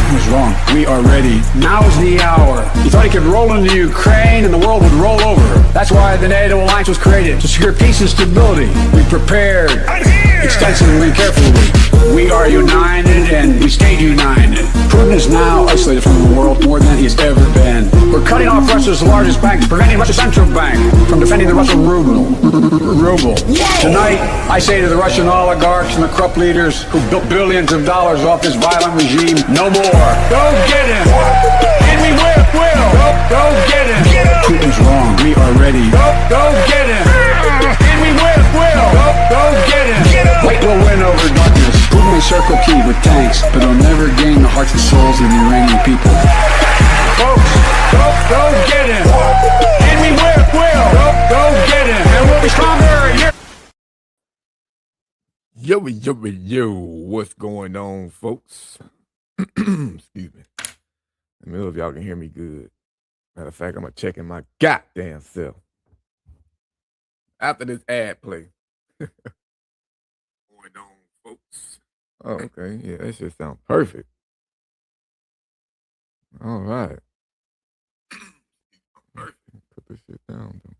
Putin was wrong. We are ready. Now's the hour. He thought he could roll into Ukraine and the world would roll over. That's why the NATO alliance was created, to secure peace and stability. We prepared extensively and carefully. We are united and we stay united. Putin is now isolated from the world more than he's ever been. We're cutting off Russia's largest bank, preventing Russia's central bank from defending the Russian ruble. Tonight, I say to the Russian oligarchs and the corrupt leaders who built billions of dollars off this violent regime, no more. Go get him. And we will. Go get him. Putin's wrong. We are ready. Go get him. And we will. Go get him. Light will win over darkness. Putin may circle Kyiv with tanks, but he'll never gain the hearts and souls of the Iranian people. Folks, go get him. And we will. Go get him. And we'll be stronger. Yo, what's going on, folks? Excuse me. Let me know if y'all can hear me good. Matter of fact, I'm going to check in my goddamn self after this ad play. Going on, folks. Oh, okay. Yeah, that shit sounds perfect. All right. Put this shit down, though.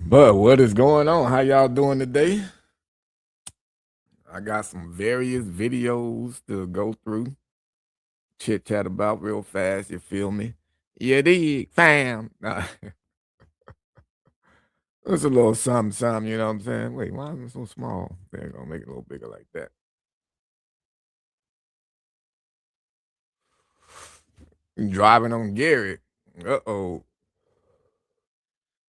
But what is going on? How y'all doing today? I got some various videos to go through, chit chat about real fast. You feel me? You dig, fam? It's a little something, you know what I'm saying? Wait, why is it so small? They're gonna make it a little bigger like that. Driving on Garrett. Uh-oh.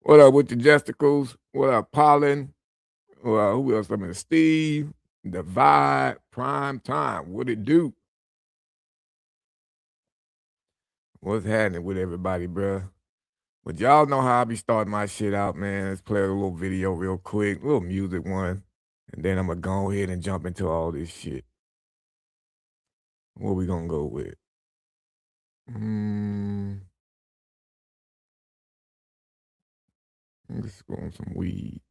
What up with the Jesticles? What up, Pollen? Who else? I mean, Steve, Divide, Prime Time. What it do? What's happening with everybody, bruh? But y'all know how I be starting my shit out, man. Let's play a little video real quick, a little music one, and then I'm gonna go ahead and jump into all this shit. What we gonna go with? Let's go on some weed.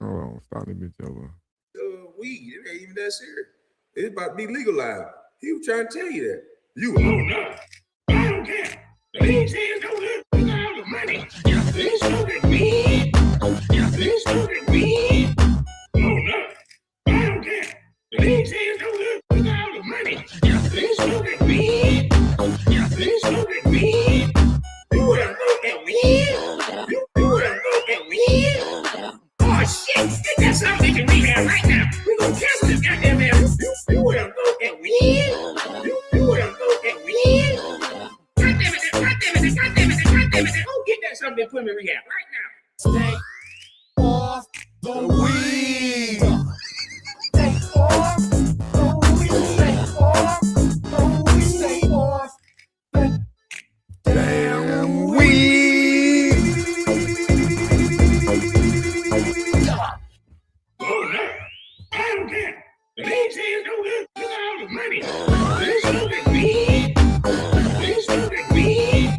Hold on, start the bitch over. Weed, it ain't even that serious. It's about to be legalized. He was trying to tell you that. You alone now. I don't care. These hands don't look with all the money. This smoking weed. This smoking weed. Oh no. I don't care. These hands don't look with all the money. This smoking weed. This smoking weed. You would have looked at weed. You would have looked at weed. Oh shit, that's something we can rehab right now. We're gonna cancel this goddamn man. You would have looked at weed. You would have looked at weed. God damn it. Go get that something and put him in rehab right now. Stay off the weed. Stay off the weed. Stay off the weed. Stay off the damn weed. I don't care. The these hands don't look at all the money. This smoking weed. This smoking weed.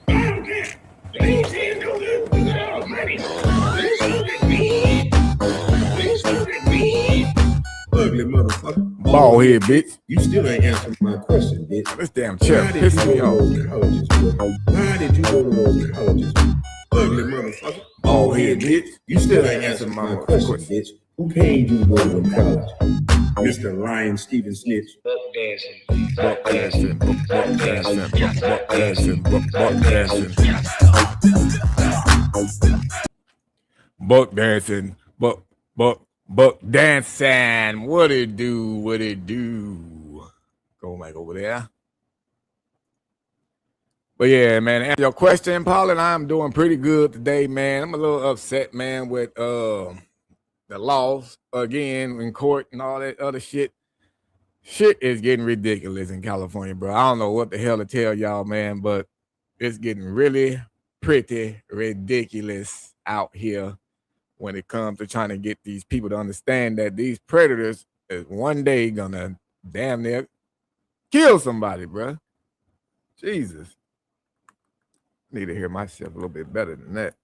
I don't care. The these hands don't look at all the money. This smoking weed. This smoking weed. Ugly motherfucker. Bald head, bitch. You still ain't answering my question, bitch. This damn chair pissing me off. Why did you go to those colleges? Ugly motherfucker. Bald head, bitch. You still ain't answering my question, bitch. Who paid you to go to college? Mr. Lion Steven Snitch. Buck dancing. Buck dancing. What it do? Go back over there. But yeah, man, answer your question, Paul, I'm doing pretty good today, man. I'm a little upset, man, with the laws again in court and all that other shit. Shit is getting ridiculous in California, bro. I don't know what the hell to tell y'all, man, but it's getting really pretty ridiculous out here when it comes to trying to get these people to understand that these predators is one day gonna damn near kill somebody, bro. Jesus. Need to hear myself a little bit better than that.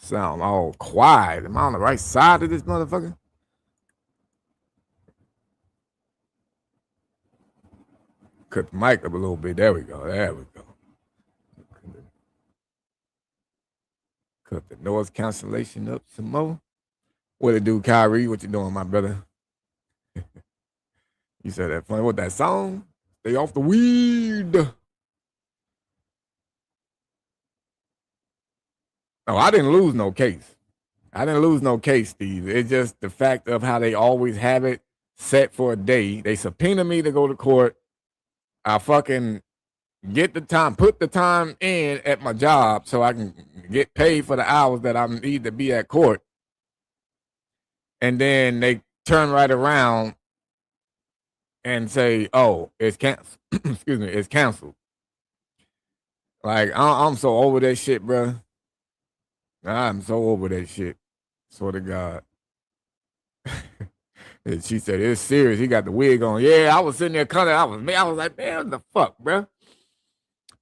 Sound all quiet. Am I on the right side of this motherfucker? Cut the mic up a little bit. There we go. There we go. Cut the noise cancellation up some more. What it do, Kyrie? What you doing, my brother? You said that funny. What, that song? Stay off the weed. No, I didn't lose no case. I didn't lose no case, Steve. It's just the fact of how they always have it set for a day. They subpoena me to go to court. I fucking get the time, put the time in at my job so I can get paid for the hours that I need to be at court. And then they turn right around and say, "Oh, it's canceled." Excuse me, it's canceled. Like I'm so over that shit, bro. I'm so over that shit. Swear to God. And she said, "It's serious. He got the wig on." Yeah, I was sitting there cutting. I was like, "Man, what the fuck, bro?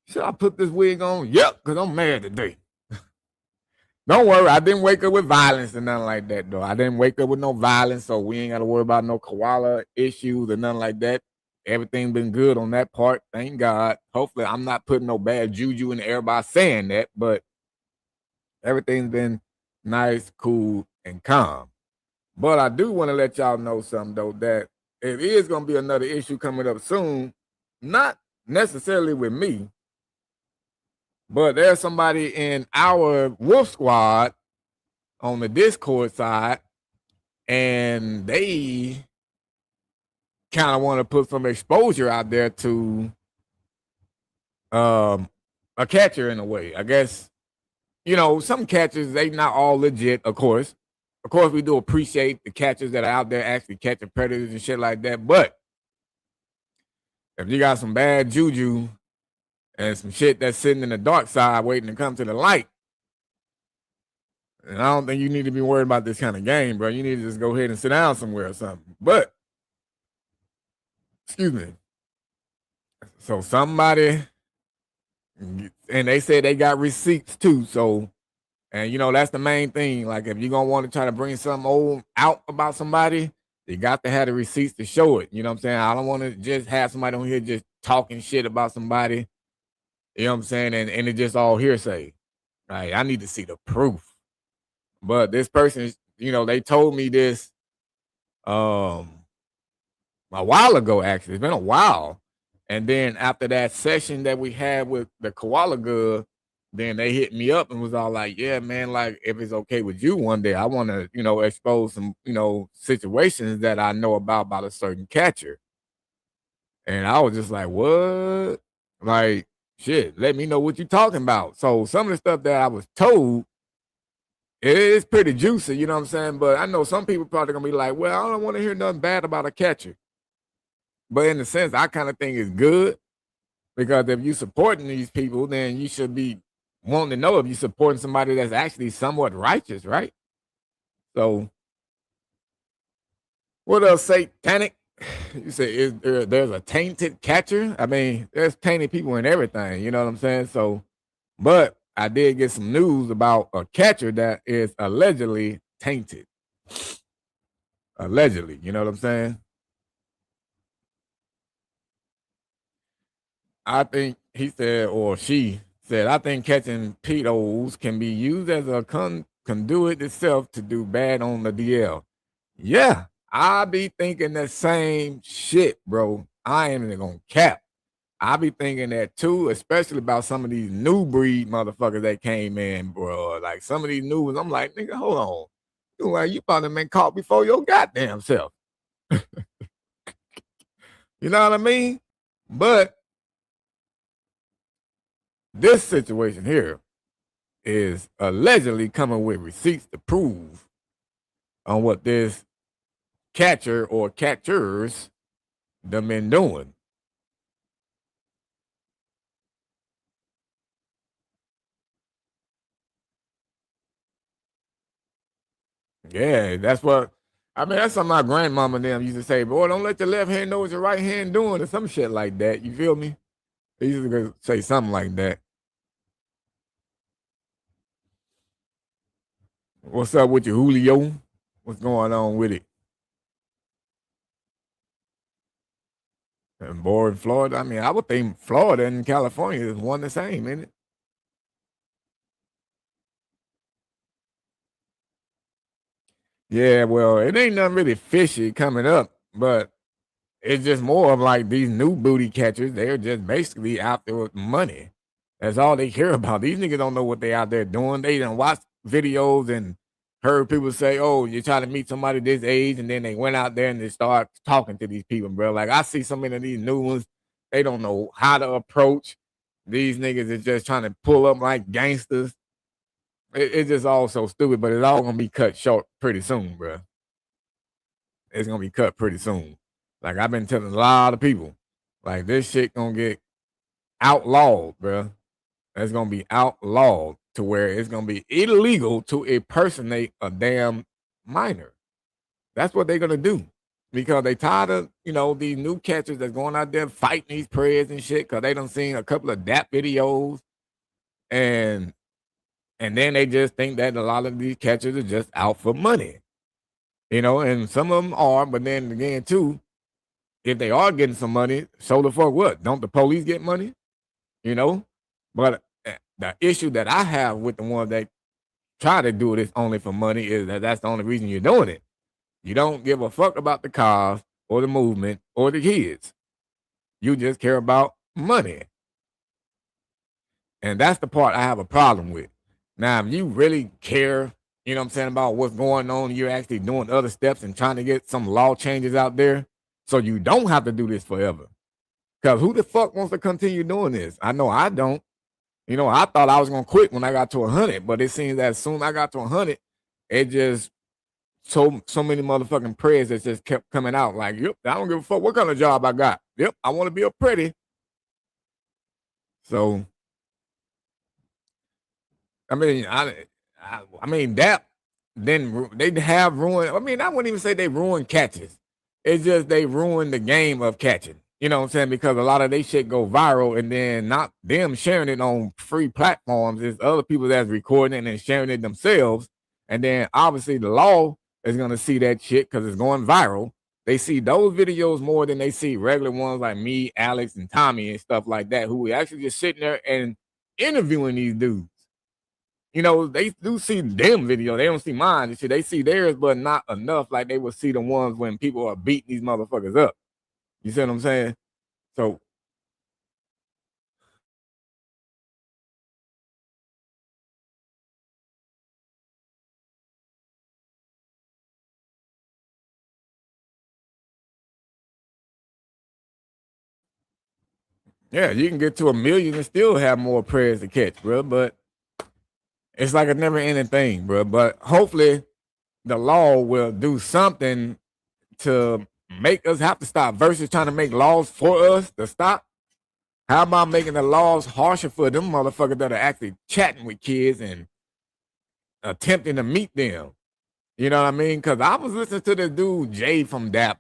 Should I put this wig on?" Yep, because I'm mad today. Don't worry, I didn't wake up with violence or nothing like that, though. I didn't wake up with no violence, so we ain't got to worry about no koala issues or nothing like that. Everything been good on that part, thank God. Hopefully, I'm not putting no bad juju in the air by saying that, but everything's been nice, cool, and calm. But I do want to let y'all know something, though, that it is going to be another issue coming up soon, not necessarily with me, but there's somebody in our Wolf Squad on the Discord side, and they kind of want to put some exposure out there to a catcher in a way. I guess, some catchers, they not all legit, of course. Of course, we do appreciate the catchers that are out there actually catching predators and shit like that. But if you got some bad juju and some shit that's sitting in the dark side waiting to come to the light, and I don't think you need to be worried about this kind of game, bro. You need to just go ahead and sit down somewhere or something. But, excuse me. So somebody, and they said they got receipts too. So, and that's the main thing. Like, if you're going to want to try to bring something old out about somebody, you got to have the receipts to show it. You know what I'm saying? I don't want to just have somebody on here just talking shit about somebody. You know what I'm saying? And it's just all hearsay. Right? I need to see the proof. But this person, they told me this a while ago, actually. It's been a while. And then after that session that we had with the koala girl, then they hit me up and was all like, "Yeah, man, like, if it's okay with you one day, I want to, expose some, situations that I know about a certain catcher." And I was just like, "What?" Like, shit, let me know what you're talking about. So some of the stuff that I was told, it is pretty juicy, you know what I'm saying? But I know some people probably gonna be like, "Well, I don't want to hear nothing bad about a catcher." But in a sense, I kind of think it's good, because if you're supporting these people, then you should be wanting to know if you're supporting somebody that's actually somewhat righteous, right? So, what else, satanic? You say there's a tainted catcher? I mean, there's tainted people in everything, you know what I'm saying? So, but I did get some news about a catcher that is allegedly tainted. Allegedly, you know what I'm saying? I think he said, or she said, "I think catching pedos can be used as a conduit itself to do bad on the DL." Yeah, I be thinking the same shit, bro. I ain't even gonna cap. I be thinking that too, especially about some of these new breed motherfuckers that came in, bro. Like some of these new ones, I'm like, nigga, hold on. You probably been caught before your goddamn self. You know what I mean? But this situation here is allegedly coming with receipts to prove on what this catcher or catchers done been doing. Yeah, that's something my grandmama and them used to say, "Boy, don't let your left hand know what your right hand doing," or some shit like that. You feel me? He used to say something like that. What's up with you, Julio? What's going on with it? And boy, in Florida, I mean, I would think Florida and California is one the same, isn't it? Yeah, well, it ain't nothing really fishy coming up, but it's just more of like these new booty catchers. They're just basically out there with money. That's all they care about. These niggas don't know what they out there doing. They done watched videos and heard people say, "Oh, you're trying to meet somebody this age," and then they went out there and they start talking to these people, bro. Like I see so many of these new ones. They don't know how to approach. These niggas is just trying to pull up like gangsters. It's just all so stupid, but it's all gonna be cut short pretty soon, bro. It's gonna be cut pretty soon. Like I've been telling a lot of people, like this shit gonna get outlawed, bro. It's gonna be outlawed to where it's gonna be illegal to impersonate a damn minor. That's what they're gonna do because they tired of these new catchers that's going out there fighting these prayers and shit because they done seen a couple of DAP videos and then they just think that a lot of these catchers are just out for money, and some of them are, but then again too, if they are getting some money, so the fuck what? Don't the police get money? You know? But the issue that I have with the ones that try to do this only for money is that that's the only reason you're doing it. You don't give a fuck about the cause or the movement or the kids. You just care about money. And that's the part I have a problem with. Now, if you really care, what I'm saying, about what's going on, you're actually doing other steps and trying to get some law changes out there so you don't have to do this forever. Because who the fuck wants to continue doing this? I know I don't. I thought I was gonna quit when I got to 100, but it seems that as soon as I got to 100, it just so many motherfucking prayers that just kept coming out. Like, yep, I don't give a fuck what kind of job I got. Yep, I want to be a pretty. So, I mean that then they have ruined. I mean, I wouldn't even say they ruined catches. It's just they ruined the game of catching. You know what I'm saying? Because a lot of they shit go viral, and then not them sharing it on free platforms. It's other people that's recording it and sharing it themselves. And then obviously the law is gonna see that shit because it's going viral. They see those videos more than they see regular ones like me, Alex, and Tommy and stuff like that, who actually just sitting there and interviewing these dudes. They do see them video. They don't see mine and shit. They see theirs, but not enough like they would see the ones when people are beating these motherfuckers up. You see what I'm saying? So yeah, you can get to 1 million and still have more prayers to catch, bro. But it's like a never ending thing, bro. But hopefully the law will do something to make us have to stop versus trying to make laws for us to stop. How about making the laws harsher for them motherfuckers that are actually chatting with kids and attempting to meet them? You know what I mean? Because I was listening to this dude, Jay from DAP,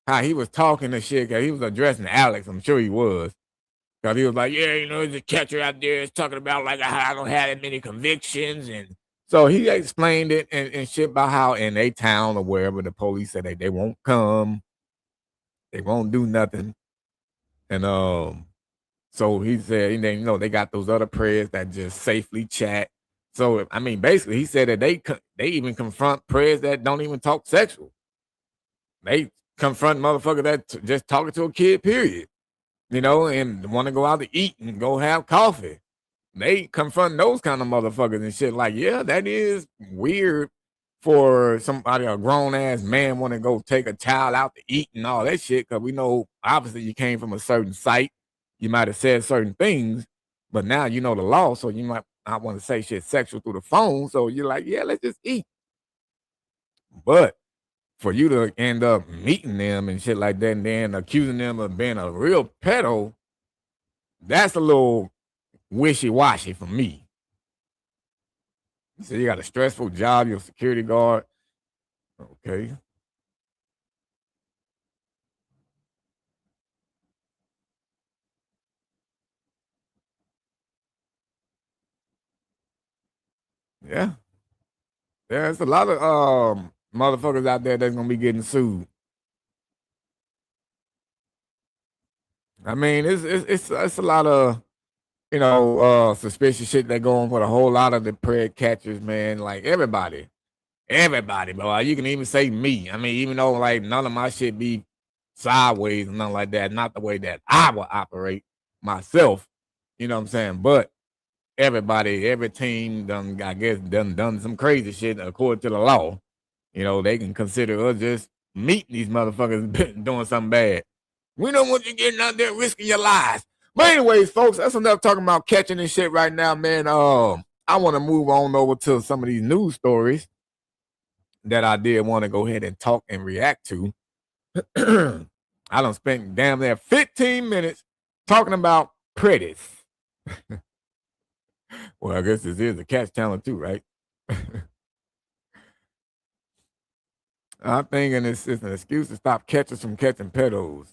how he was talking and shit, because he was addressing Alex. I'm sure he was. Because he was like, yeah, there's a catcher out there is talking about like how I don't have that many convictions. And so he explained it and shit about how in a town or wherever the police said they won't come, they won't do nothing. And so he said, they got those other prayers that just safely chat. So I mean, basically, he said that they even confront prayers that don't even talk sexual. They confront motherfucker that just talking to a kid, period. And want to go out to eat and go have coffee. They confront those kind of motherfuckers and shit. Like, yeah, that is weird for somebody, a grown ass man, want to go take a child out to eat and all that shit. Because we know, obviously, you came from a certain site. You might have said certain things, but now you know the law, so you might not want to say shit sexual through the phone. So you're like, yeah, let's just eat. But for you to end up meeting them and shit like that and then accusing them of being a real pedo, that's a little wishy-washy for me. So you got a stressful job, you're a security guard. Okay. Yeah. There's a lot of motherfuckers out there that's gonna be getting sued. I mean, it's a lot of suspicious shit that go on with a whole lot of the prey catchers, man. Like everybody, bro. You can even say me. I mean, even though like none of my shit be sideways and nothing like that, not the way that I would operate myself. You know what I'm saying? But everybody, every team done, I guess, done some crazy shit according to the law. You know, they can consider us just meeting these motherfuckers doing something bad. We don't want you getting out there risking your lives. But anyways, folks, that's enough talking about catching and shit right now, man. I want to move on over to some of these news stories that I did want to go ahead and talk and react to. I done spent damn near 15 minutes talking about pretties. Well, I guess this is a catch channel too, right? I'm thinking it's an excuse to stop catchers from catching pedos.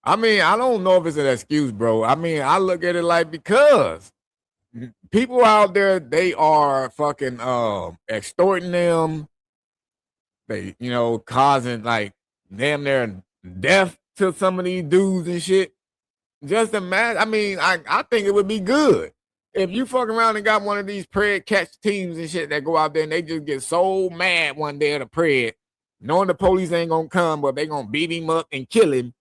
I mean, I don't know if it's an excuse, bro. I mean, I look at it like because people out there, they are fucking extorting them. They, causing like damn near death to some of these dudes and shit. Just imagine. I mean, I think it would be good if you fuck around and got one of these pred catch teams and shit that go out there and they just get so mad one day at a pred, knowing the police ain't gonna come, but they gonna beat him up and kill him.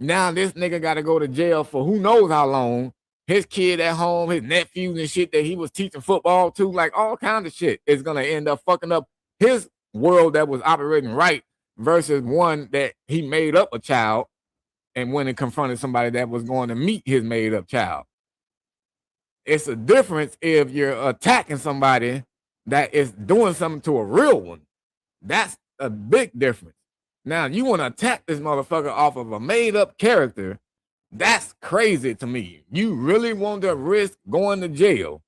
Now this nigga got to go to jail for who knows how long. His kid at home, his nephews and shit that he was teaching football to, like all kinds of shit is gonna end up fucking up his world that was operating right versus one that he made up a child and went and confronted somebody that was going to meet his made up child. It's a difference if you're attacking somebody that is doing something to a real one. That's a big difference. Now, you want to attack this motherfucker off of a made-up character, that's crazy to me. You really want to risk going to jail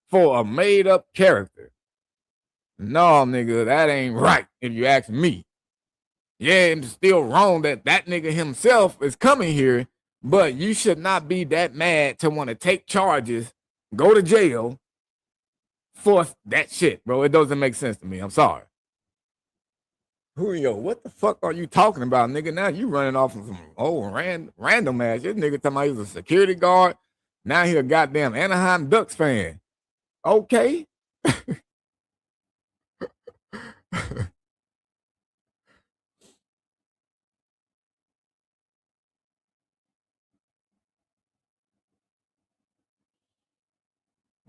for a made-up character? No, nigga, that ain't right if you ask me. Yeah, it's still wrong that nigga himself is coming here, but you should not be that mad to want to take charges, go to jail for that shit, bro. It doesn't make sense to me. I'm sorry. Julio, what the fuck are you talking about, nigga? Now you running off of some old random ass. This nigga talking about he's a security guard. Now he a goddamn Anaheim Ducks fan. Okay.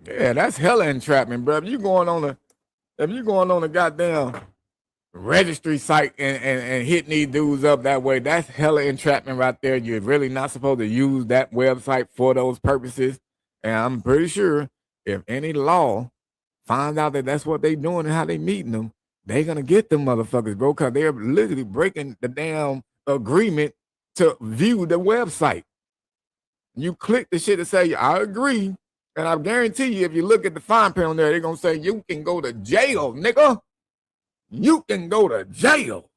Yeah, that's hella entrapment, bro. If you going on a goddamn registry site and hitting these dudes up that way, that's hella entrapment right there. You're really not supposed to use that website for those purposes. And I'm pretty sure if any law finds out that that's what they doing and how they meeting them, they gonna get them motherfuckers, bro, because they're literally breaking the damn agreement to view the website. You click the shit to say, I agree. And I guarantee you, if you look at the fine print on there, they're gonna say you can go to jail, nigga. You can go to jail.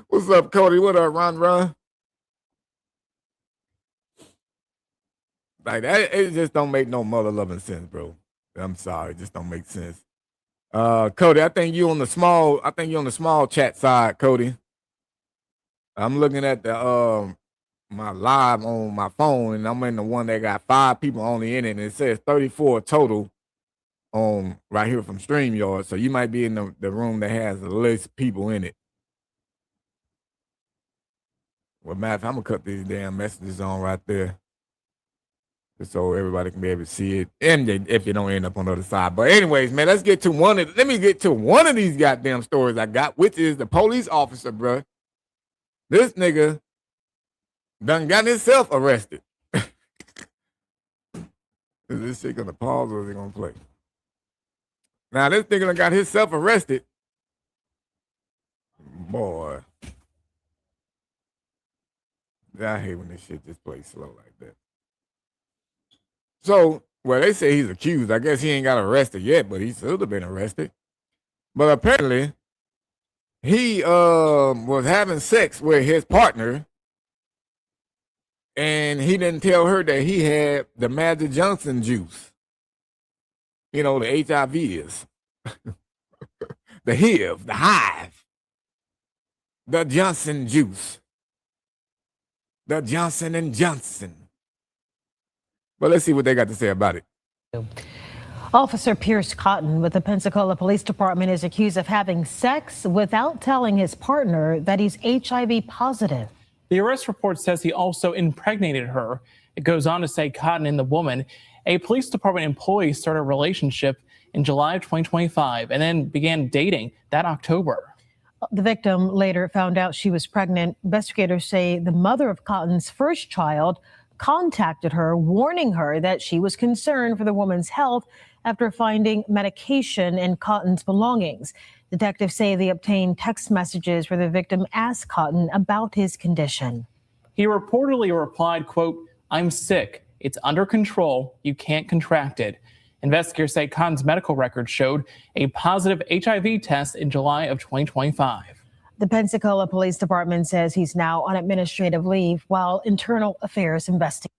What's up, Cody? What up, Ron? Like that, it just don't make no mother loving sense, bro. I'm sorry, it just don't make sense. Cody, I think you on the small chat side, Cody. I'm looking at the my live on my phone, and I'm in the one that got 5 people only in it, and it says 34 total on right here from StreamYard. So you might be in the room that has the least people in it. Well, Matt, I'm gonna cut these damn messages on right there, just so everybody can be able to see it, and if you don't end up on the other side. But anyways, man, let me get to one of these goddamn stories I got, which is the police officer, bro. This nigga done got himself arrested. Is this shit gonna pause or is it gonna play? Now this nigga done got himself arrested. Boy. I hate when this shit just plays slow like that. So, well, they say he's accused. I guess he ain't got arrested yet, but he should have been arrested. But apparently, he was having sex with his partner, and he didn't tell her that he had the Magic Johnson juice. you know, the HIV is, the HIV, the hive, the Johnson juice, the Johnson and Johnson. But let's see what they got to say about it. Officer Pierce Cotton with the Pensacola Police Department is accused of having sex without telling his partner that he's HIV positive. The arrest report says he also impregnated her. It goes on to say Cotton and the woman, a police department employee, started a relationship in July of 2025 and then began dating that October. The victim later found out she was pregnant. Investigators say the mother of Cotton's first child contacted her, warning her that she was concerned for the woman's health after finding medication in Cotton's belongings. Detectives say they obtained text messages where the victim asked Cotton about his condition. He reportedly replied, quote, "I'm sick. It's under control. You can't contract it." Investigators say Cotton's medical records showed a positive HIV test in July of 2025. The Pensacola Police Department says he's now on administrative leave while Internal Affairs investigates.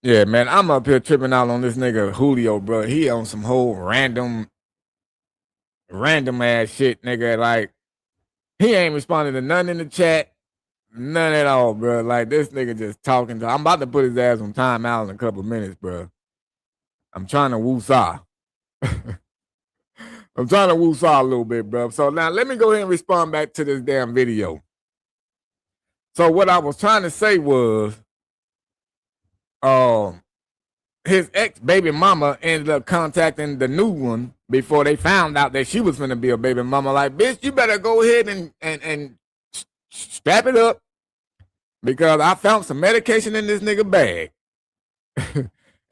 Yeah, man, I'm up here tripping out on this nigga Julio, bro. He on some whole random ass shit, nigga. Like, he ain't responding to none in the chat, none at all, bro. Like, this nigga just talking to. I'm about to put his ass on timeout in a couple minutes, bro. I'm trying to woo-saw. I'm trying to woo-saw a little bit, bro. So now let me go ahead and respond back to this damn video. So what I was trying to say was, his ex-baby mama ended up contacting the new one before they found out that she was going to be a baby mama. Like, bitch, you better go ahead and strap it up because I found some medication in this nigga bag.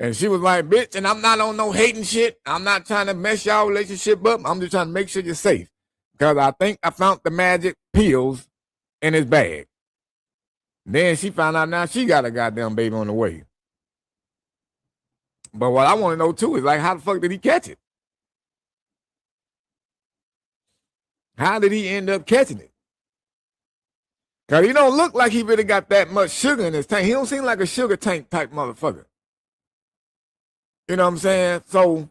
And she was like, bitch, and I'm not on no hating shit. I'm not trying to mess y'all relationship up. I'm just trying to make sure you're safe because I think I found the magic pills in his bag. Then she found out now she got a goddamn baby on the way. But what I want to know too is like, how the fuck did he catch it? How did he end up catching it? Cause he don't look like he really got that much sugar in his tank. He don't seem like a sugar tank type motherfucker. You know what I'm saying? So,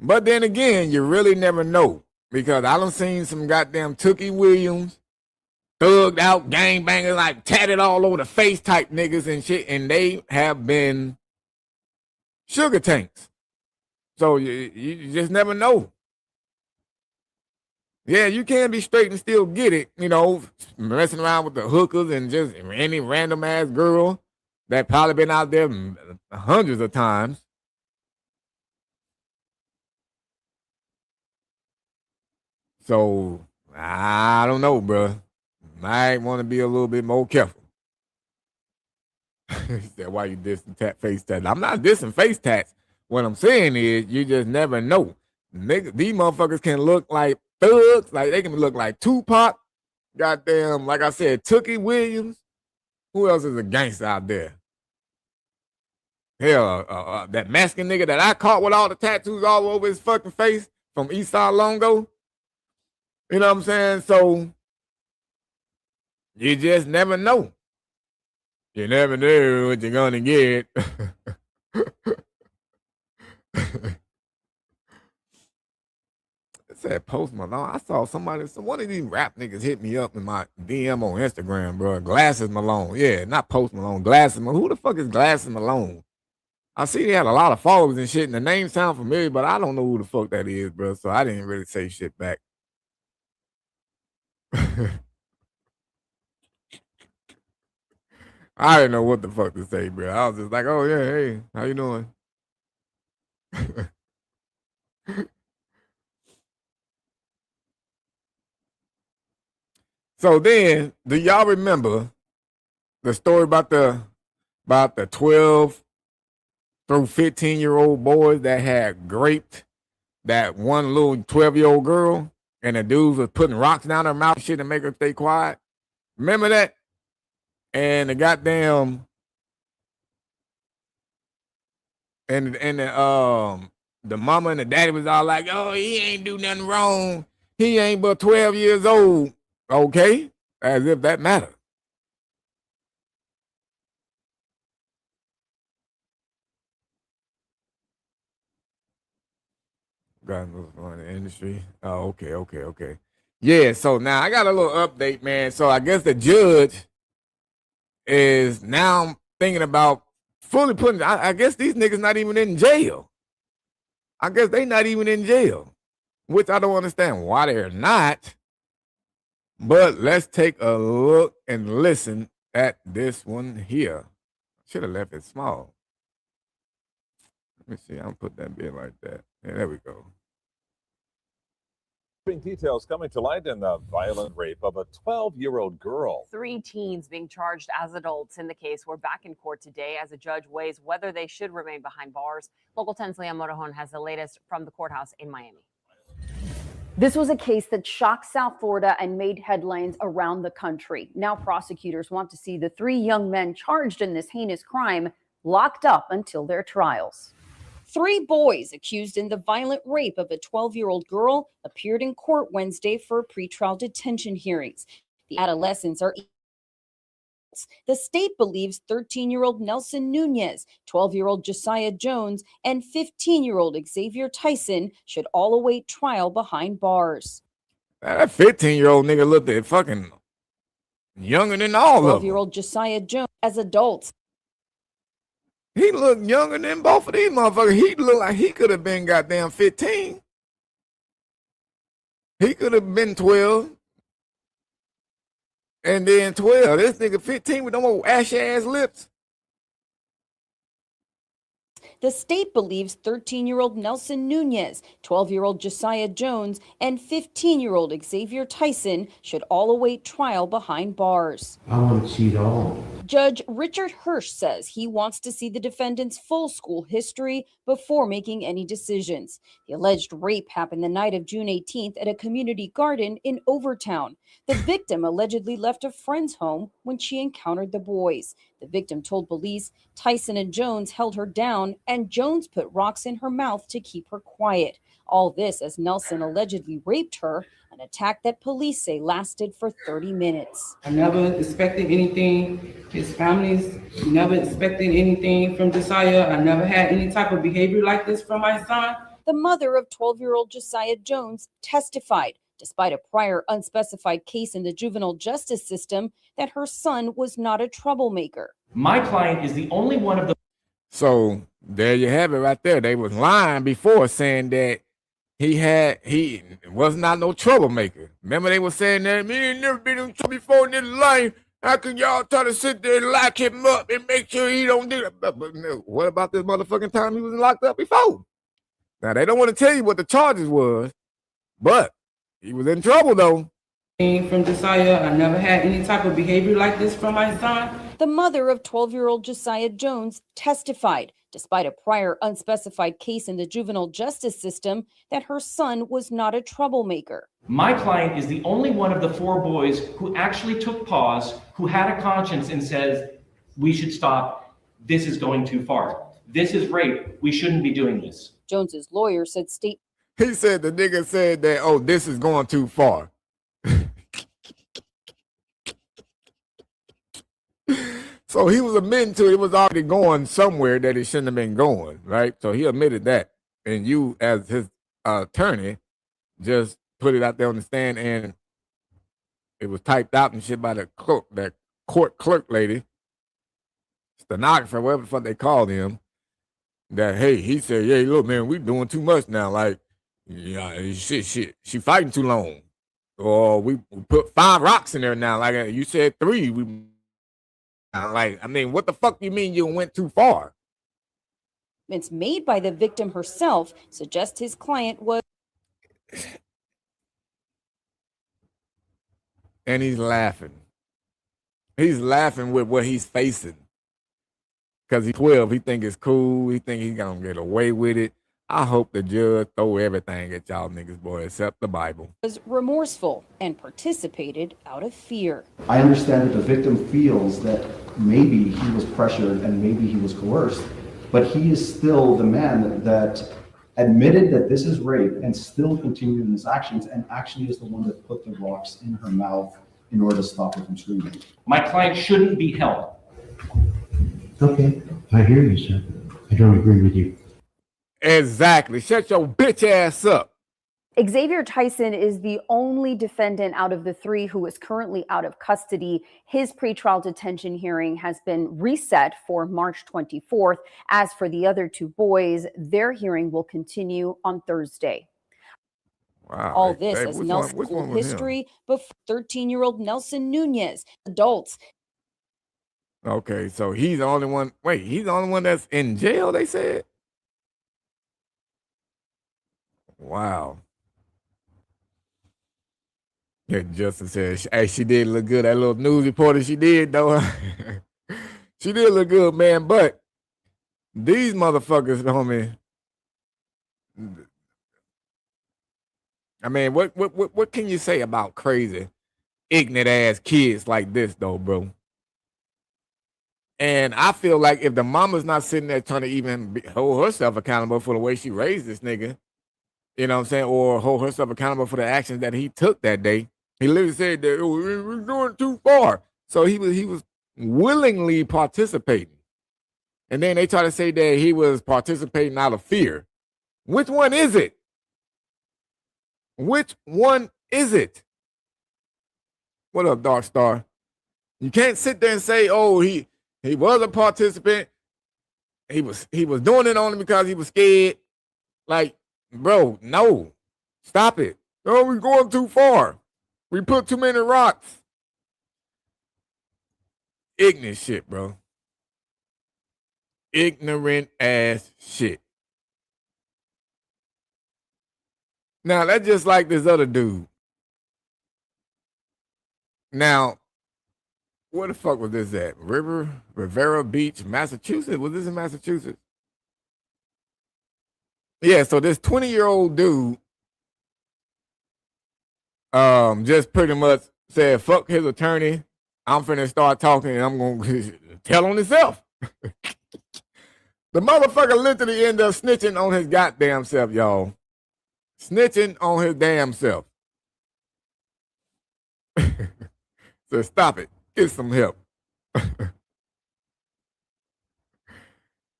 but then again, you really never know because I done seen some goddamn Tookie Williams, thugged out gangbangers, like tatted all over the face type niggas and shit, and they have been sugar tanks. So you just never know. Yeah, you can be straight and still get it, you know, messing around with the hookers and just any random ass girl that probably been out there hundreds of times. So I don't know, bro. might want to be a little bit more careful. He said, why you dissing face tats? I'm not dissing face tats. What I'm saying is you just never know. Niggas, these motherfuckers can look like thugs, like they can look like Tupac, goddamn, like I said, Tookie Williams. Who else is a gangster out there? Hell, that Mexican nigga that I caught with all the tattoos all over his fucking face from Eastside Longo. You know what I'm saying? So you just never know. You never know what you're gonna get. It said Post Malone. I saw one of these rap niggas hit me up in my DM on Instagram, bro. Glasses Malone. Yeah, not Post Malone. Glasses Malone. Who the fuck is Glasses Malone? I see he had a lot of followers and shit, and the name sound familiar, but I don't know who the fuck that is, bro. So I didn't really say shit back. I didn't know what the fuck to say, bro. I was just like, oh yeah, hey, how you doing? So then, do y'all remember the story about the 12 through 15-year-old boys that had raped that one little 12-year-old girl, and the dudes was putting rocks down her mouth and shit to make her stay quiet? Remember that? And the goddamn and the mama and the daddy was all like, oh, he ain't do nothing wrong. He ain't but 12 years old. Okay? As if that mattered. God knows in the industry. Oh, okay. Yeah, so now I got a little update, man. So I guess the judge is now thinking about fully putting, I guess these niggas not even in jail. I guess they not even in jail, which I don't understand why they're not. But let's take a look and listen at this one here. Should have left it small. Let me see. I'm gonna put that bit like that. Yeah, there we go. Details coming to light in the violent rape of a 12-year-old girl. 3 teens being charged as adults in the case were back in court today as a judge weighs whether they should remain behind bars. Local 10's Leon Motorhon has the latest from the courthouse in Miami. This was a case that shocked South Florida and made headlines around the country. Now prosecutors want to see the 3 young men charged in this heinous crime locked up until their trials. 3 boys accused in the violent rape of a 12-year-old girl appeared in court Wednesday for pretrial detention hearings. The adolescents are the state believes 13-year-old Nelson Nunez, 12-year-old Josiah Jones, and 15-year-old Xavier Tyson should all await trial behind bars. That 15-year-old nigga looked at fucking younger than all of them. 12-year-old Josiah Jones as adults. He looked younger than both of these motherfuckers. He looked like he could have been goddamn 15. He could have been 12. And then 12. This nigga 15 with them old ashy ass lips. The state believes 13-year-old Nelson Nunez, 12-year-old Josiah Jones, and 15-year-old Xavier Tyson should all await trial behind bars. I want to see it all. Judge Richard Hirsch says he wants to see the defendant's full school history before making any decisions. The alleged rape happened the night of June 18th at a community garden in Overtown. The victim allegedly left a friend's home when she encountered the boys. The victim told police Tyson and Jones held her down and Jones put rocks in her mouth to keep her quiet. All this as Nelson allegedly raped her, an attack that police say lasted for 30 minutes. I never expected anything. His family's never expected anything from Josiah. I never had any type of behavior like this from my son. The mother of 12-year-old Josiah Jones testified, despite a prior unspecified case in the juvenile justice system, that her son was not a troublemaker. My client is the only one of the... So there you have it right there. They was lying before saying that he was not no troublemaker. Remember they were saying that, me ain't never been in trouble before in this life. How can y'all try to sit there and lock him up and make sure he don't do that? But what about this motherfucking time he was locked up before? Now, they don't want to tell you what the charges was, but he was in trouble, though. From Josiah, I never had any type of behavior like this from my son. The mother of 12-year-old Josiah Jones testified, despite a prior unspecified case in the juvenile justice system, that her son was not a troublemaker. My client is the only one of the 4 boys who actually took pause, who had a conscience and says, we should stop. This is going too far. This is rape. We shouldn't be doing this. Jones's lawyer said state. He said the nigga said that, oh, this is going too far. So he was admitting to it. It was already going somewhere that it shouldn't have been going, right? So he admitted that. And you, as his attorney, just put it out there on the stand, and it was typed out and shit by the clerk, that court clerk lady, stenographer, whatever the fuck they called him, that, hey, he said, yeah, look, man, we doing too much now. Like, yeah, shit, she fighting too long. Or we put 5 rocks in there now. Like you said 3, we... Like, I mean, what the fuck do you mean you went too far? It's made by the victim herself suggest his client was. And he's laughing. He's laughing with what he's facing. Because he's 12, he think it's cool. He think he's going to get away with it. I hope the judge throw everything at y'all niggas, boy, except the Bible. Was remorseful and participated out of fear. I understand that the victim feels that maybe he was pressured and maybe he was coerced, but he is still the man that admitted that this is rape and still continued in his actions, and actually is the one that put the rocks in her mouth in order to stop her from screaming. My client shouldn't be held. Okay, I hear you, sir. I don't agree with you. Exactly. Shut your bitch ass up. Xavier Tyson is the only defendant out of the 3 who is currently out of custody. His pretrial detention hearing has been reset for March 24th. As for the other 2 boys, their hearing will continue on Thursday. Wow. All this Hey, as which Nelson's one school was him? history before 13-year-old Nelson Nunez. Adults. Okay, so he's the only one. Wait, he's the only one that's in jail, they said? Wow. Yeah, Justin said, hey, she did look good. That little news reporter, she did, though. She did look good, man. But these motherfuckers, homie, I mean, what can you say about crazy, ignorant ass kids like this, though, bro? And I feel like if the mama's not sitting there trying to even hold herself accountable for the way she raised this nigga, you know what I'm saying, or hold herself accountable for the actions that he took that day, he literally said that, oh, we're going too far. So he was willingly participating. And then they try to say that he was participating out of fear. Which one is it? Which one is it? What up, Dark Star? You can't sit there and say, oh, he was a participant. He was doing it only because he was scared. Like, bro, no. Stop it. Oh, we're going too far. We put too many rocks. Ignorant shit, bro. Ignorant ass shit. Now, that's just like this other dude. Now, where the fuck was this at? Rivera Beach, Massachusetts? Was this in Massachusetts? Yeah, so this 20-year-old dude just pretty much said, fuck his attorney. I'm finna start talking and I'm gonna tell on himself. The motherfucker literally ended up snitching on his goddamn self, y'all. Snitching on his damn self. So stop it. Get some help.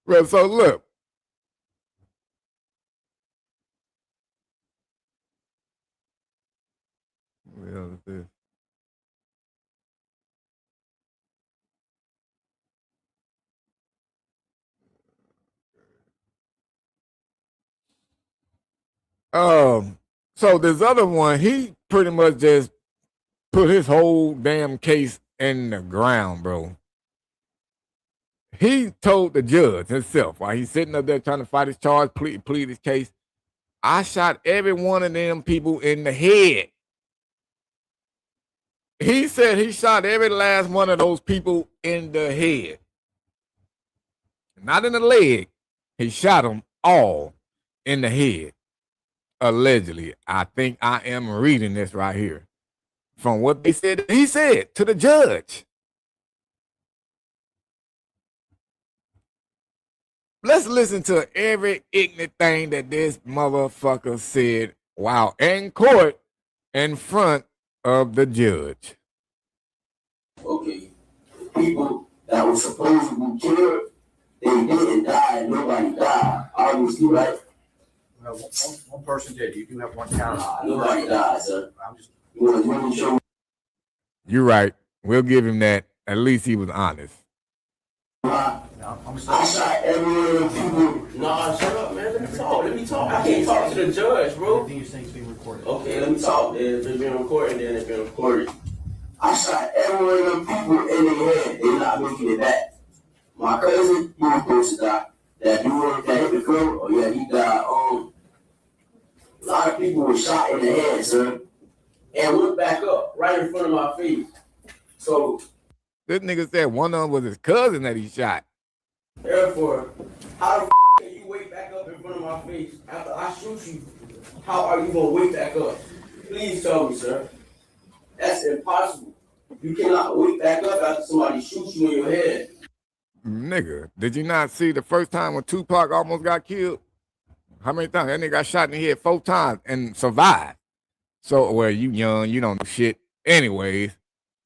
Well, so look. What the hell is this? So this other one, he pretty much just put his whole damn case in the ground, bro. He told the judge himself while he's sitting up there trying to fight his charge, plead his case. I shot every one of them people in the head. He said he shot every last one of those people in the head. Not in the leg. He shot them all in the head. Allegedly. I think I am reading this right here. From what they said, he said to the judge. Let's listen to every ignorant thing that this motherfucker said while in court in front of the judge. Okay, people that were supposed to be killed, they didn't die and nobody died. Obviously, right? Well, one person did. You do have one count. Nobody died, sir. I'm just. You're right. We'll give him that. At least he was honest. I shot every one of the people. Nah, shut up, man. Let me talk. Let me talk. I can't talk to the judge, bro. Everything you're saying is being recorded. Okay, let me talk. If it's been recorded, then it's been recorded. I shot every one of them people in the head. They're not making it back. My cousin, he was supposed to die. That dude that hit the curb, oh yeah, he died. A lot of people were shot in the head, sir, and went back up right in front of my face. So this nigga said one of them was his cousin that he shot. Therefore, how the can you wake back up in front of my face after I shoot you? How are you gonna wake back up? Please tell me, sir. That's impossible. You cannot wake back up after somebody shoots you in your head. Nigga, did you not see the first time when Tupac almost got killed? How many times? That nigga got shot in the head 4 times and survived. So, well, you young, you don't know shit. Anyways,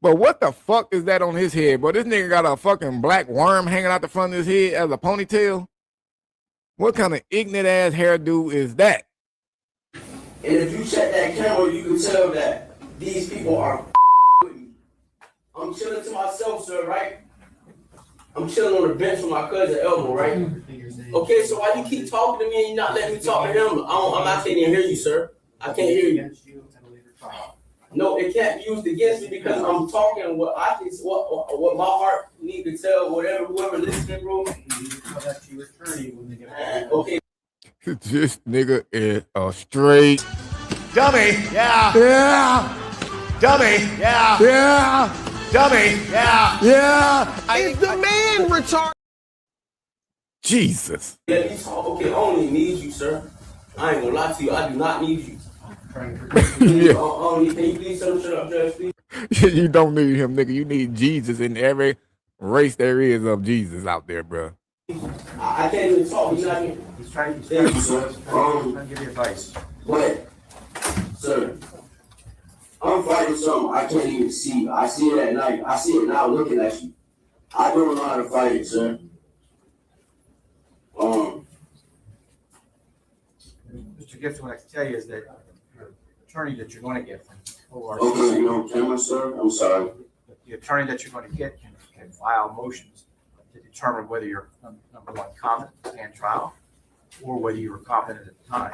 but what the fuck is that on his head? Bro, this nigga got a fucking black worm hanging out the front of his head as a ponytail? What kind of ignorant ass hairdo is that? And if you check that camera, you can tell that these people are with me. I'm chilling to myself, sir, right? I'm chilling on the bench with my cousin Elmo, right? Okay, so why you keep talking to me and you're not letting me talk to him? I can't even hear you, sir. I can't hear you. No, it can't be used against me because I'm talking what I can, what my heart need to tell whoever listening, bro. Okay. This nigga is a straight Dummy, yeah. Yeah. Dummy, yeah. Yeah. Dummy, yeah. Yeah. Is the man retarded? Jesus. Let me talk. Okay, I only need you, sir. I ain't gonna lie to you. I do not need you. Yeah. Can you please shut up, Judge, please? You don't need him, nigga. You need Jesus in every race there is of Jesus out there, bro. I can't even talk. He's not even. He's trying to Thank you, sir. give you advice. But, sir, I'm fighting something I can't even see. I see it at night. I see it now looking at you. I don't know how to fight it, sir. Mr. Gibson, what I can tell you is that your attorney that you're going to get from ORC. Okay, you know, camera, sir. I'm sorry. The attorney that you're going to get can file motions to determine whether you're, number one, competent to stand trial or whether you were competent at the time.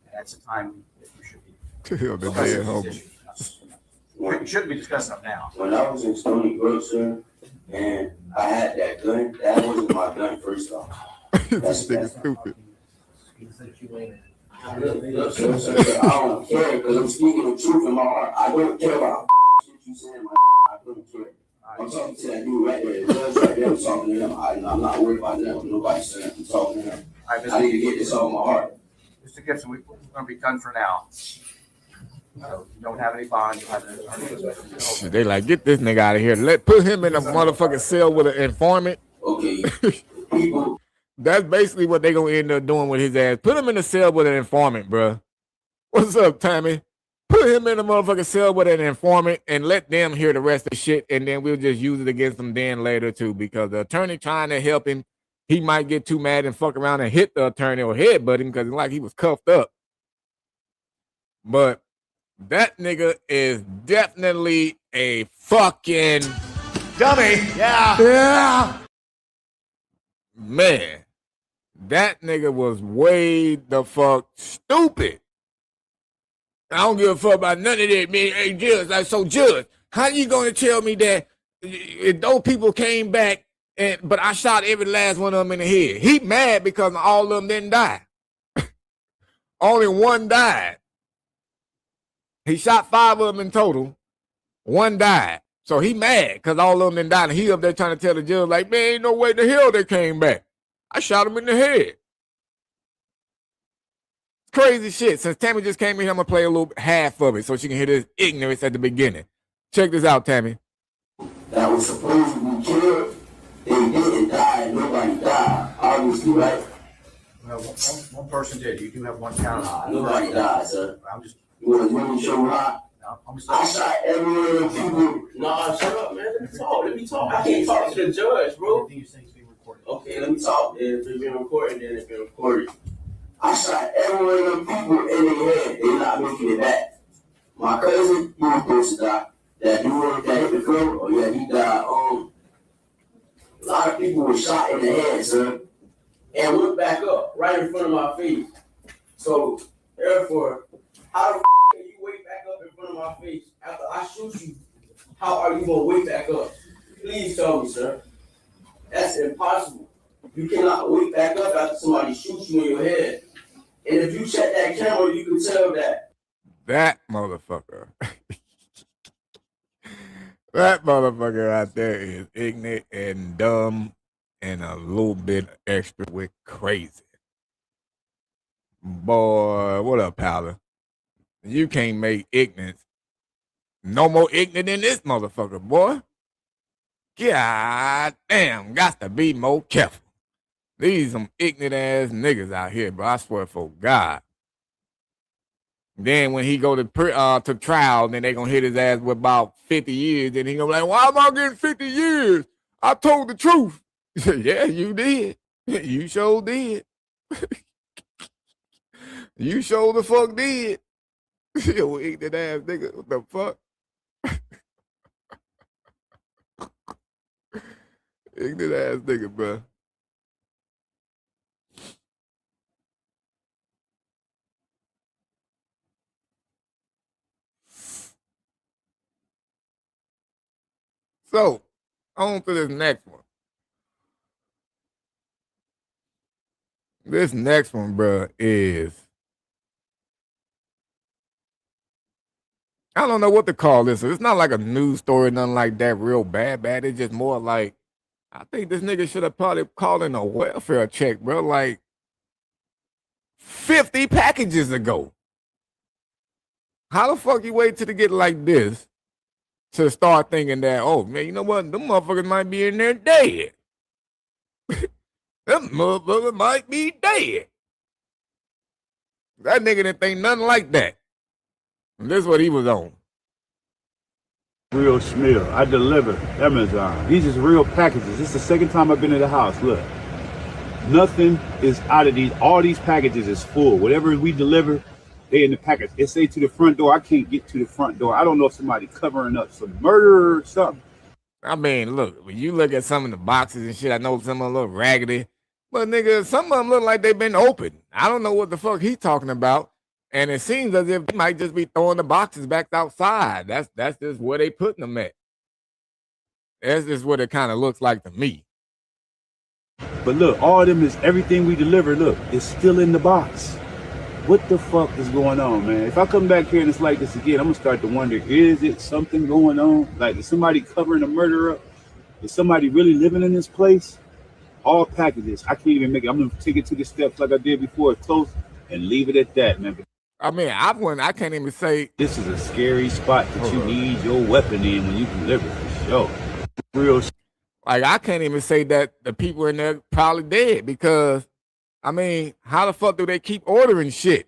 And that's the time that you should be discussing these issues. You shouldn't be discussing them now. When I was in Stony Brook, sir, and I had that gun, that wasn't my gun, first off. This nigga stupid. Look, sir, I don't care because I'm speaking the truth in my heart. I don't care about shit you saying. I don't care. I'm talking to that dude right there. The judge right there. I'm talking to him. I'm not worried about that. Nobody's saying I'm talking to him. I need to get this off my heart. Mr. Gibson, we're going to be done for now. So you don't have any bond. You have an attorney. They like, get this nigga out of here. Put him in a motherfucking cell with an informant. Okay. That's basically what they gonna end up doing with his ass. Put him in a cell with an informant, bro. What's up, Tommy? Put him in a motherfucking cell with an informant and let them hear the rest of the shit, and then we'll just use it against them then later too. Because the attorney trying to help him, he might get too mad and fuck around and hit the attorney or headbutt him because like he was cuffed up. But that nigga is definitely a fucking dummy. Yeah. Yeah. Man, that nigga was way the fuck stupid. I don't give a fuck about none of that, man. Hey, Judge, Judge, how you gonna tell me that if those people came back but I shot every last one of them in the head? He mad because all of them didn't die. Only one died. He shot 5 of them in total. One died. So he mad because all of them done died. And he up there trying to tell the judge, like, man, ain't no way the hell they came back. I shot him in the head. Crazy shit. Since Tammy just came in here, I'm going to play a little half of it so she can hear this ignorance at the beginning. Check this out, Tammy. That was supposed to be killed. They didn't die. Nobody died. Obviously, right? Well, one person did. You do have one count. Nobody died, sir. I'm just. You want to show me how? I'm I shot every one of the people. Nah, shut up, man. Let me talk. I can't talk to the judge, bro. Everything you say is being recorded. Okay, let me talk. If it's been recorded, then it's been recorded. I shot every one of the people in their head. They're not making it back. My cousin, he was supposed to die. That dude that hit the curb, oh yeah, he died. A lot of people were shot in the head, sir, and went back up right in front of my face. So, therefore, how the can you wake back up in front of my face after I shoot you? How are you gonna wake back up? Please tell me, sir. That's impossible. You cannot wake back up after somebody shoots you in your head. And if you check that camera, you can tell that. That motherfucker. That motherfucker out there is ignorant and dumb and a little bit extra with crazy. Boy, what up, Powder? You can't make ignorance no more ignorant than this motherfucker, boy. God damn, got to be more careful. These some ignorant ass niggas out here, bro. I swear for God. Then when he go to trial, then they gonna hit his ass with about 50 years. Then he gonna be like, why am I getting 50 years? I told the truth. Yeah, you did. You sure did. You sure the fuck did. You ignorant ass nigga. What the fuck? Ignorant ass nigga, bro. So, on to this next one. This next one, bro, is, I don't know what to call this. It's not like a news story, nothing like that real bad. It's just more like, I think this nigga should have probably called in a welfare check, bro, like 50 packages ago. How the fuck you wait till to get like this to start thinking that, oh, man, you know what? Them motherfuckers might be in there dead. Them motherfuckers might be dead. That nigga didn't think nothing like that. And this is what he was on. Real Schmill. I deliver Amazon. These is real packages. This is the second time I've been to the house. Look. Nothing is out of these. All these packages is full. Whatever we deliver, they in the package. It say to the front door. I can't get to the front door. I don't know if somebody covering up some murder or something. I mean, look, when you look at some of the boxes and shit, I know some of them look raggedy. But nigga, some of them look like they've been opened. I don't know what the fuck he's talking about. And it seems as if they might just be throwing the boxes back outside. That's just where they putting them at. That's just what it kind of looks like to me. But look, all of them is everything we deliver, look, it's still in the box. What the fuck is going on, man? If I come back here and it's like this again, I'm gonna start to wonder, is it something going on? Like, is somebody covering a murder up? Is somebody really living in this place? All packages. I can't even make it. I'm gonna take it to the steps like I did before, close, and leave it at that, man. I mean, I can't even say. This is a scary spot that you need your weapon in when you deliver, for sure. Real. Like, I can't even say that the people in there probably dead because, I mean, how the fuck do they keep ordering shit?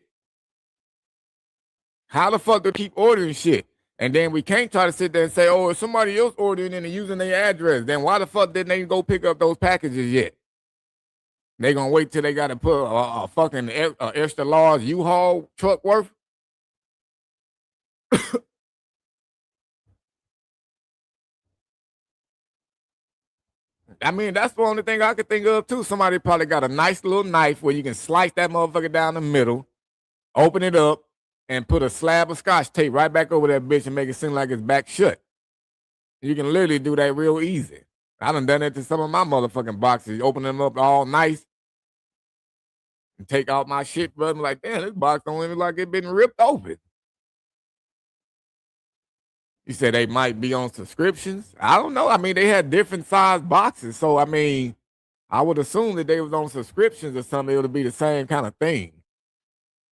How the fuck do they keep ordering shit? And then we can't try to sit there and say, oh, if somebody else ordering and using their address, then why the fuck didn't they go pick up those packages yet? They gonna wait till they gotta put a fucking extra large U-Haul truck worth? I mean, that's the only thing I could think of too. Somebody probably got a nice little knife where you can slice that motherfucker down the middle, open it up, and put a slab of Scotch tape right back over that bitch and make it seem like it's back shut. You can literally do that real easy. I done it to some of my motherfucking boxes. Open them up all nice and take out my shit, but I'm like, damn, this box don't look like it been ripped open. You said they might be on subscriptions. I don't know. I mean, they had different size boxes. So, I mean, I would assume that they was on subscriptions or something. It would be the same kind of thing.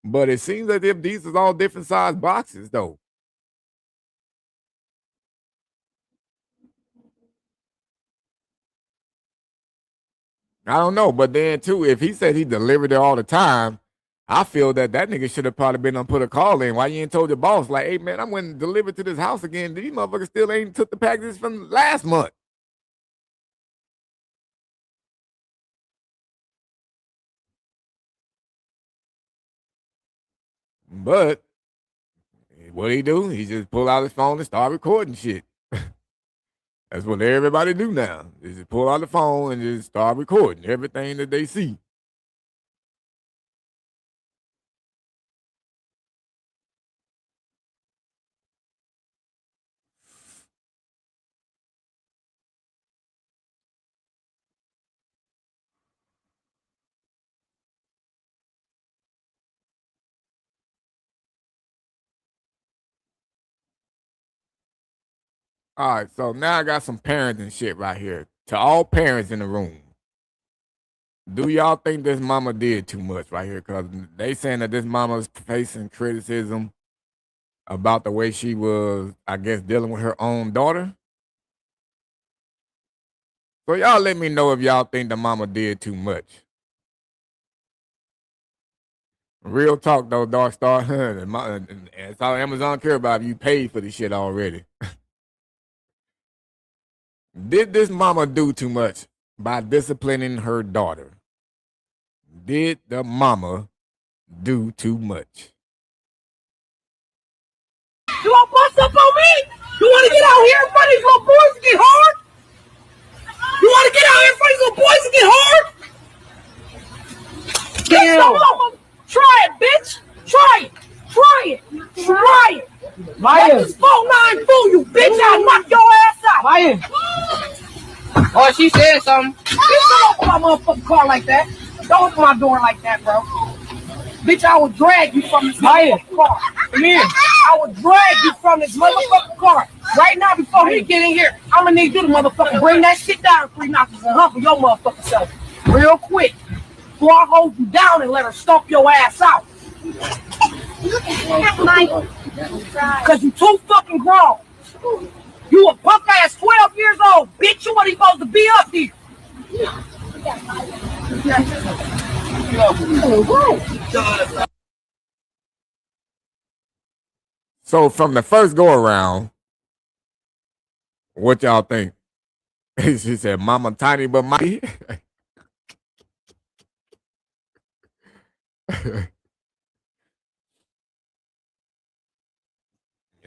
But it seems as if these is all different size boxes, though. I don't know. But then, too, if he said he delivered it all the time, I feel that nigga should have probably been on put a call in. Why you ain't told your boss, like, hey, man, I went and delivered to this house again. These motherfuckers still ain't took the packages from last month. But what he do? He just pull out his phone and start recording shit. That's what everybody do now. They just pull out the phone and just start recording everything that they see. All right, so now I got some parenting shit right here. To all parents in the room, do y'all think this mama did too much right here? Because they saying that this mama's facing criticism about the way she was, I guess, dealing with her own daughter. So y'all let me know if y'all think the mama did too much. Real talk though, Dark Star. That's all Amazon care about. You paid for this shit already. Did this mama do too much by disciplining her daughter? Did the mama do too much? You want to bust up on me? You want to get out here in front of these little boys and get hard? You want to get out here in front of these little boys and get hard? Damn. Try it, bitch. Try it. Try it. Try it. Let this 4-9 fool you, bitch. I'll knock your ass out. Maya. Oh, she said something. Bitch, don't open my motherfucking car like that. Don't open my door like that, bro. Bitch, I will drag you from this motherfucking car. Come here. I will drag you from this motherfucking car. Right now, before we get in here, I'm gonna need you to motherfucking bring that shit down 3 notches and humble your motherfucking self. Real quick. Before I hold you down and let her stomp your ass out. Cause you too fucking grown. You a punk ass 12 years old, bitch. You wasn't supposed to be up here. So from the first go around, what y'all think? She said, "Mama tiny but mighty."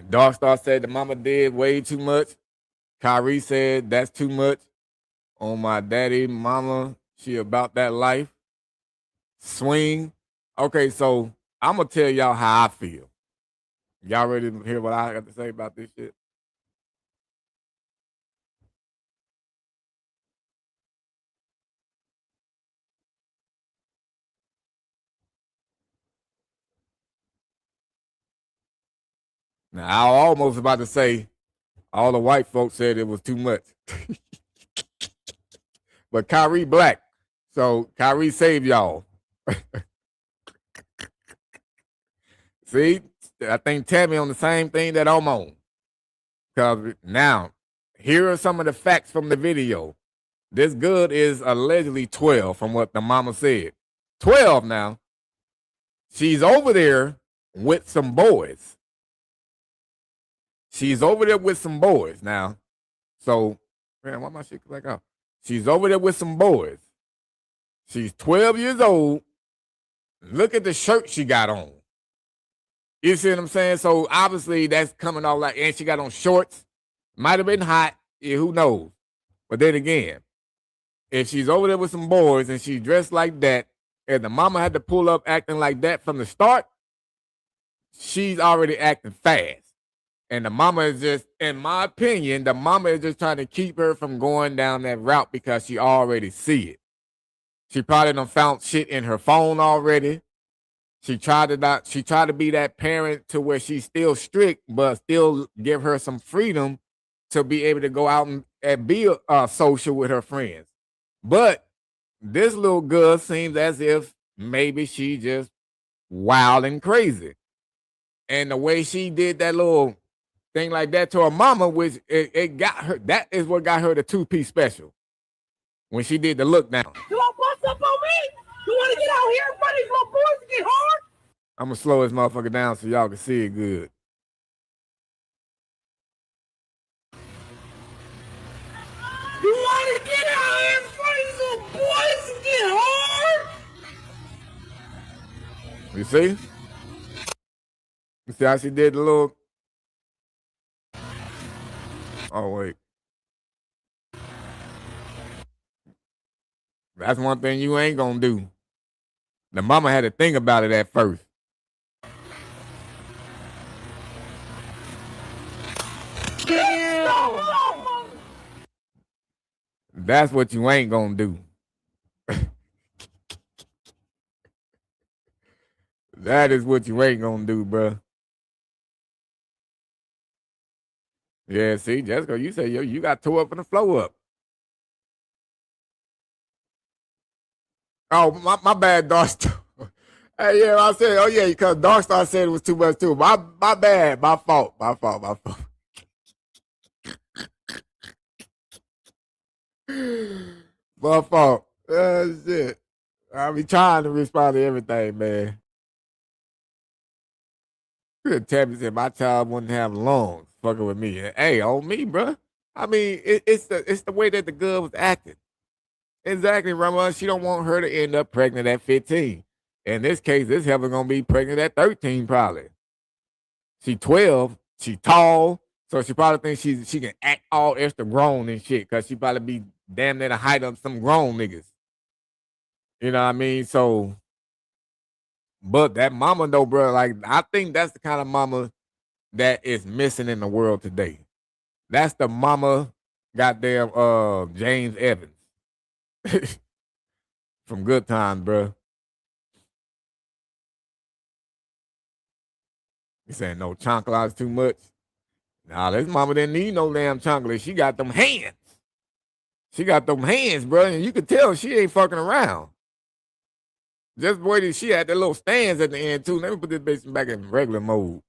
Dark Star said the mama did way too much. Kyrie said that's too much. On my daddy, mama, she about that life. Swing. Okay, so I'm gonna tell y'all how I feel. Y'all ready to hear what I got to say about this shit? Now I almost about to say all the white folks said it was too much. But Kyrie black. So Kyrie saved y'all. See, I think Tammy on the same thing that I'm on. Because now, here are some of the facts from the video. This good is allegedly 12 from what the mama said. 12 now. She's over there with some boys. She's over there with some boys now. So, man, why my shit back out? She's over there with some boys. She's 12 years old. Look at the shirt she got on. You see what I'm saying? So obviously that's coming off like, and she got on shorts. Might have been hot. Yeah, who knows? But then again, if she's over there with some boys and she's dressed like that, and the mama had to pull up acting like that from the start, she's already acting fast. And the mama is just, in my opinion, the mama is just trying to keep her from going down that route because she already see it. She probably done found shit in her phone already. She tried to be that parent to where she's still strict, but still give her some freedom to be able to go out and be social with her friends. But this little girl seems as if maybe she just wild and crazy. And the way she did that little thing like that to her mama, which it got her, that is what got her the 2-piece special. When she did the look down. You want to bust up on me? You want to get out here in front of these little boys and get hard? I'm going to slow this motherfucker down so y'all can see it good. You want to get out here in front of these little boys and get hard? You see? You see how she did the little... Oh, wait. That's one thing you ain't gonna do. The mama had to think about it at first. That's what you ain't gonna do. That is what you ain't gonna do, bro. Yeah, see, Jessica, you say, yo, you got tore up and the flow up. Oh, my bad, Darkstar. Hey, yeah, I said, oh yeah, because Darkstar said it was too much too. My bad, my fault. My fault. Shit. I be trying to respond to everything, man. Tabby said my child wouldn't have lungs fucking with me. Hey, on me, bro. I mean, it's the way that the girl was acting. Exactly, Ramon. She don't want her to end up pregnant at 15. In this case, this heifer gonna be pregnant at 13, probably. She 12. She tall, so she probably thinks she can act all extra grown and shit, cause she probably be damn near the height of some grown niggas. You know what I mean? So, but that mama though, bro, like I think that's the kind of mama that is missing in the world today. That's the mama, goddamn, James Evans. From Good Times, bro. You saying no chocolate's too much? Nah, this mama didn't need no damn chocolate. She got them hands. She got them hands, bro, and you can tell she ain't fucking around. Just the way that she had that little stands at the end too. Let me put this bitch back in regular mode.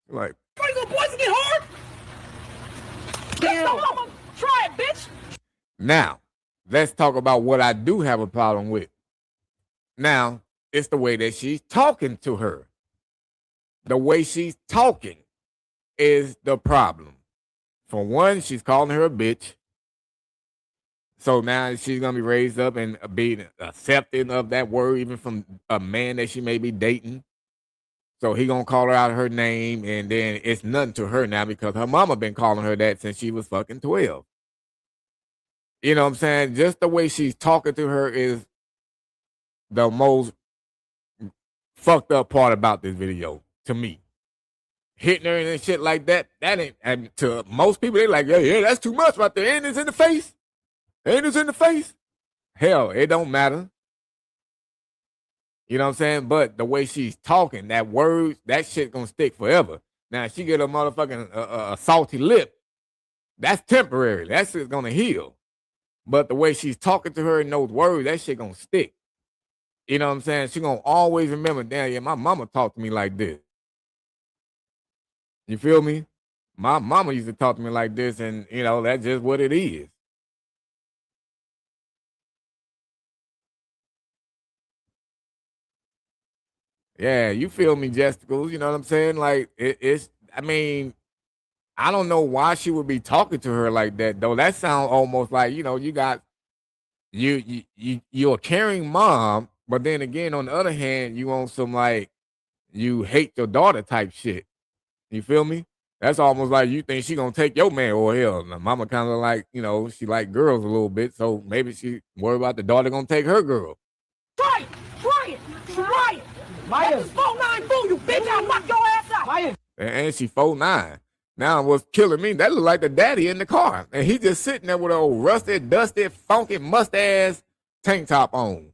Like, Boys and get hard? Damn. Try it, bitch. Now, let's talk about what I do have a problem with. Now, it's the way that she's talking to her. The way she's talking is the problem. For one, she's calling her a bitch. So now she's going to be raised up and be accepting of that word, even from a man that she may be dating. So he going to call her out her name, and then it's nothing to her now because her mama been calling her that since she was fucking 12. You know what I'm saying? Just the way she's talking to her is the most fucked up part about this video to me. Hitting her and shit like that ain't, and to most people, they like, yeah, that's too much right there. Ain't this in the face? Ain't this in the face? Hell, it don't matter. You know what I'm saying? But the way she's talking, that word, that shit gonna stick forever. Now, if she get a motherfucking a salty lip, that's temporary. That shit's gonna heal. But the way she's talking to her in those words, that shit gonna stick. You know what I'm saying? She gonna always remember, damn, yeah, my mama talked to me like this. You feel me? My mama used to talk to me like this, and, you know, that's just what it is. Yeah, you feel me, Jesticles? You know what I'm saying? Like, it's, I mean, I don't know why she would be talking to her like that, though. That sounds almost like, you know, you're a caring mom, but then again, on the other hand, you on some, like, you hate your daughter type shit. You feel me? That's almost like you think she gonna take your man, or hell, my mama kind of like, you know, she like girls a little bit, so maybe she worried about the daughter gonna take her girl. Try it. Maya. 4'9" fool, you bitch. I'll knock your ass out. Maya. And she 4'9". Now what's killing me, that look like the daddy in the car. And he just sitting there with an old rusted, dusty, funky, must-ass tank top on.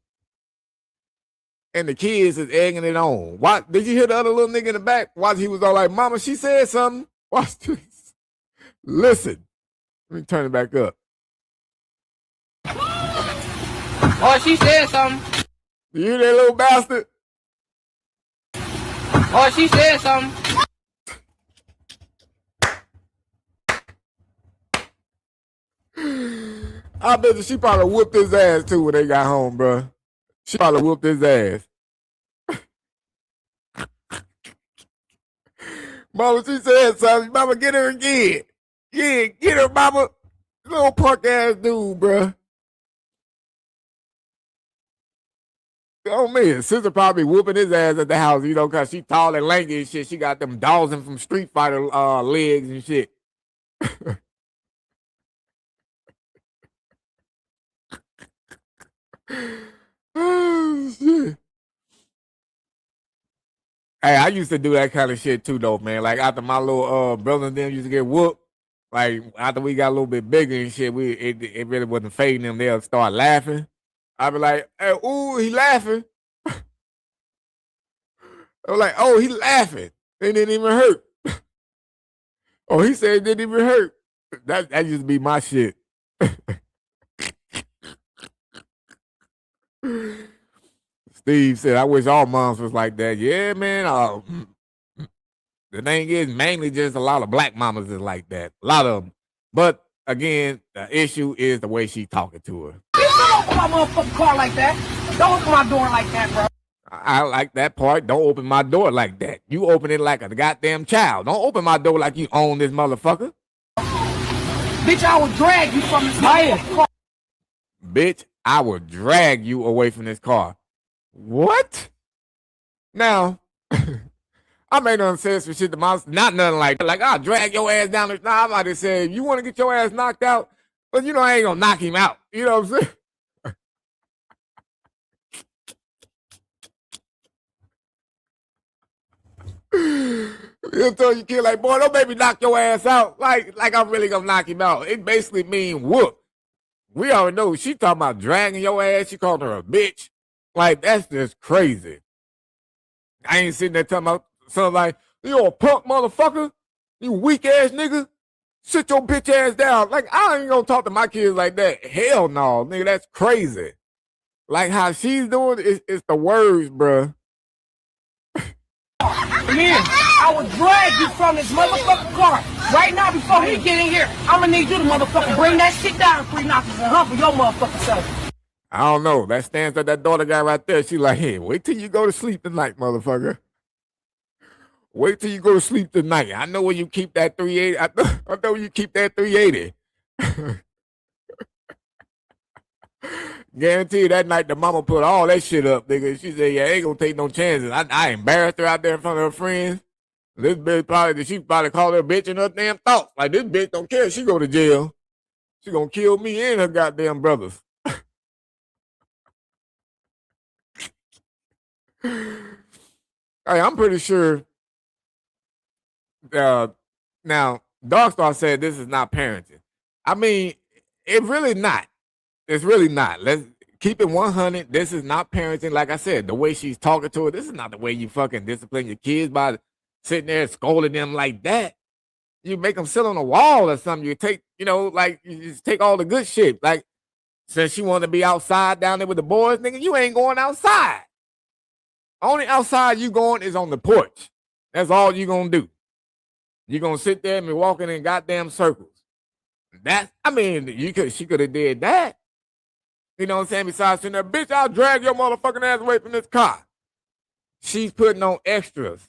and the kids is egging it on. Why did you hear the other little nigga in the back? Watch, he was all like, "Mama, she said something." Watch this. Listen. Let me turn it back up. Oh, she said something. You hear that little bastard? Oh, she said something. I bet you she probably whooped his ass too when they got home, bro. She probably whooped his ass. Mama, she said something. Mama, get her again. Yeah, get her, mama. Little punk ass dude, bro. Oh man, sister probably whooping his ass at the house, you know, cause she tall and lanky and shit. She got them Dawson from Street Fighter legs and shit. Oh shit. Hey, I used to do that kind of shit too, though, man. Like after my little brother and them used to get whooped, like after we got a little bit bigger and shit, it really wasn't fading them. They'll start laughing. I'd be like, "Hey, ooh, he laughing." I was like, "Oh, he laughing. It didn't even hurt." Oh, he said it didn't even hurt. That used to be my shit. Steve said, "I wish all moms was like that." Yeah, man. The thing is, mainly just a lot of black mamas is like that. A lot of them. But again, the issue is the way she talking to her. Don't open my motherfucking car like that. Don't open my door like that, bro. I like that part. Don't open my door like that. You open it like a goddamn child. Don't open my door like you own this motherfucker. Bitch, I will drag you from this motherfucking car. Bitch, I will drag you away from this car. What? Now, I made no sense for shit to my, not nothing like that. Like, I'll drag your ass down. Nah, I might have said, you want to get your ass knocked out? But you know, I ain't gonna knock him out. You know what I'm saying? You'll tell your kid, like, boy, don't make me knock your ass out. Like I'm really gonna knock him out. It basically mean whoop. We already know she talking about dragging your ass. She called her a bitch. Like, that's just crazy. I ain't sitting there talking about something like, you a punk motherfucker, you weak ass nigga, sit your bitch ass down. Like, I ain't gonna talk to my kids like that. Hell no, nigga, that's crazy. Like how she's doing, it's the words, bruh. Man, I will drag you from this motherfucking car. Right now, before he get in here, I'm gonna need you to motherfucking bring that shit down 3 notches and humble your motherfucking self. I don't know. That stance that daughter got right there, she like, hey, wait till you go to sleep tonight, motherfucker. Wait till you go to sleep tonight. I know where you keep that 380. I know where you keep that 380. Guarantee you that night the mama put all that shit up, nigga. She said, yeah, ain't gonna take no chances. I embarrassed her out there in front of her friends. This bitch she probably called her bitch in her damn thoughts. Like, this bitch don't care if she go to jail. She gonna kill me and her goddamn brothers. Hey, I'm pretty sure. Now, Darkstar said this is not parenting. I mean, it's really not. It's really not. Let's keep it 100. This is not parenting. Like I said, the way she's talking to her, this is not the way you fucking discipline your kids by sitting there scolding them like that. You make them sit on a wall or something. You take, like, you just take all the good shit. Like, since she wanted to be outside down there with the boys, nigga, you ain't going outside. Only outside you going is on the porch. That's all you gonna do. You gonna sit there and be walking in goddamn circles. She could have did that. You know what I'm saying? Besides sitting there, bitch, I'll drag your motherfucking ass away from this car. She's putting on extras.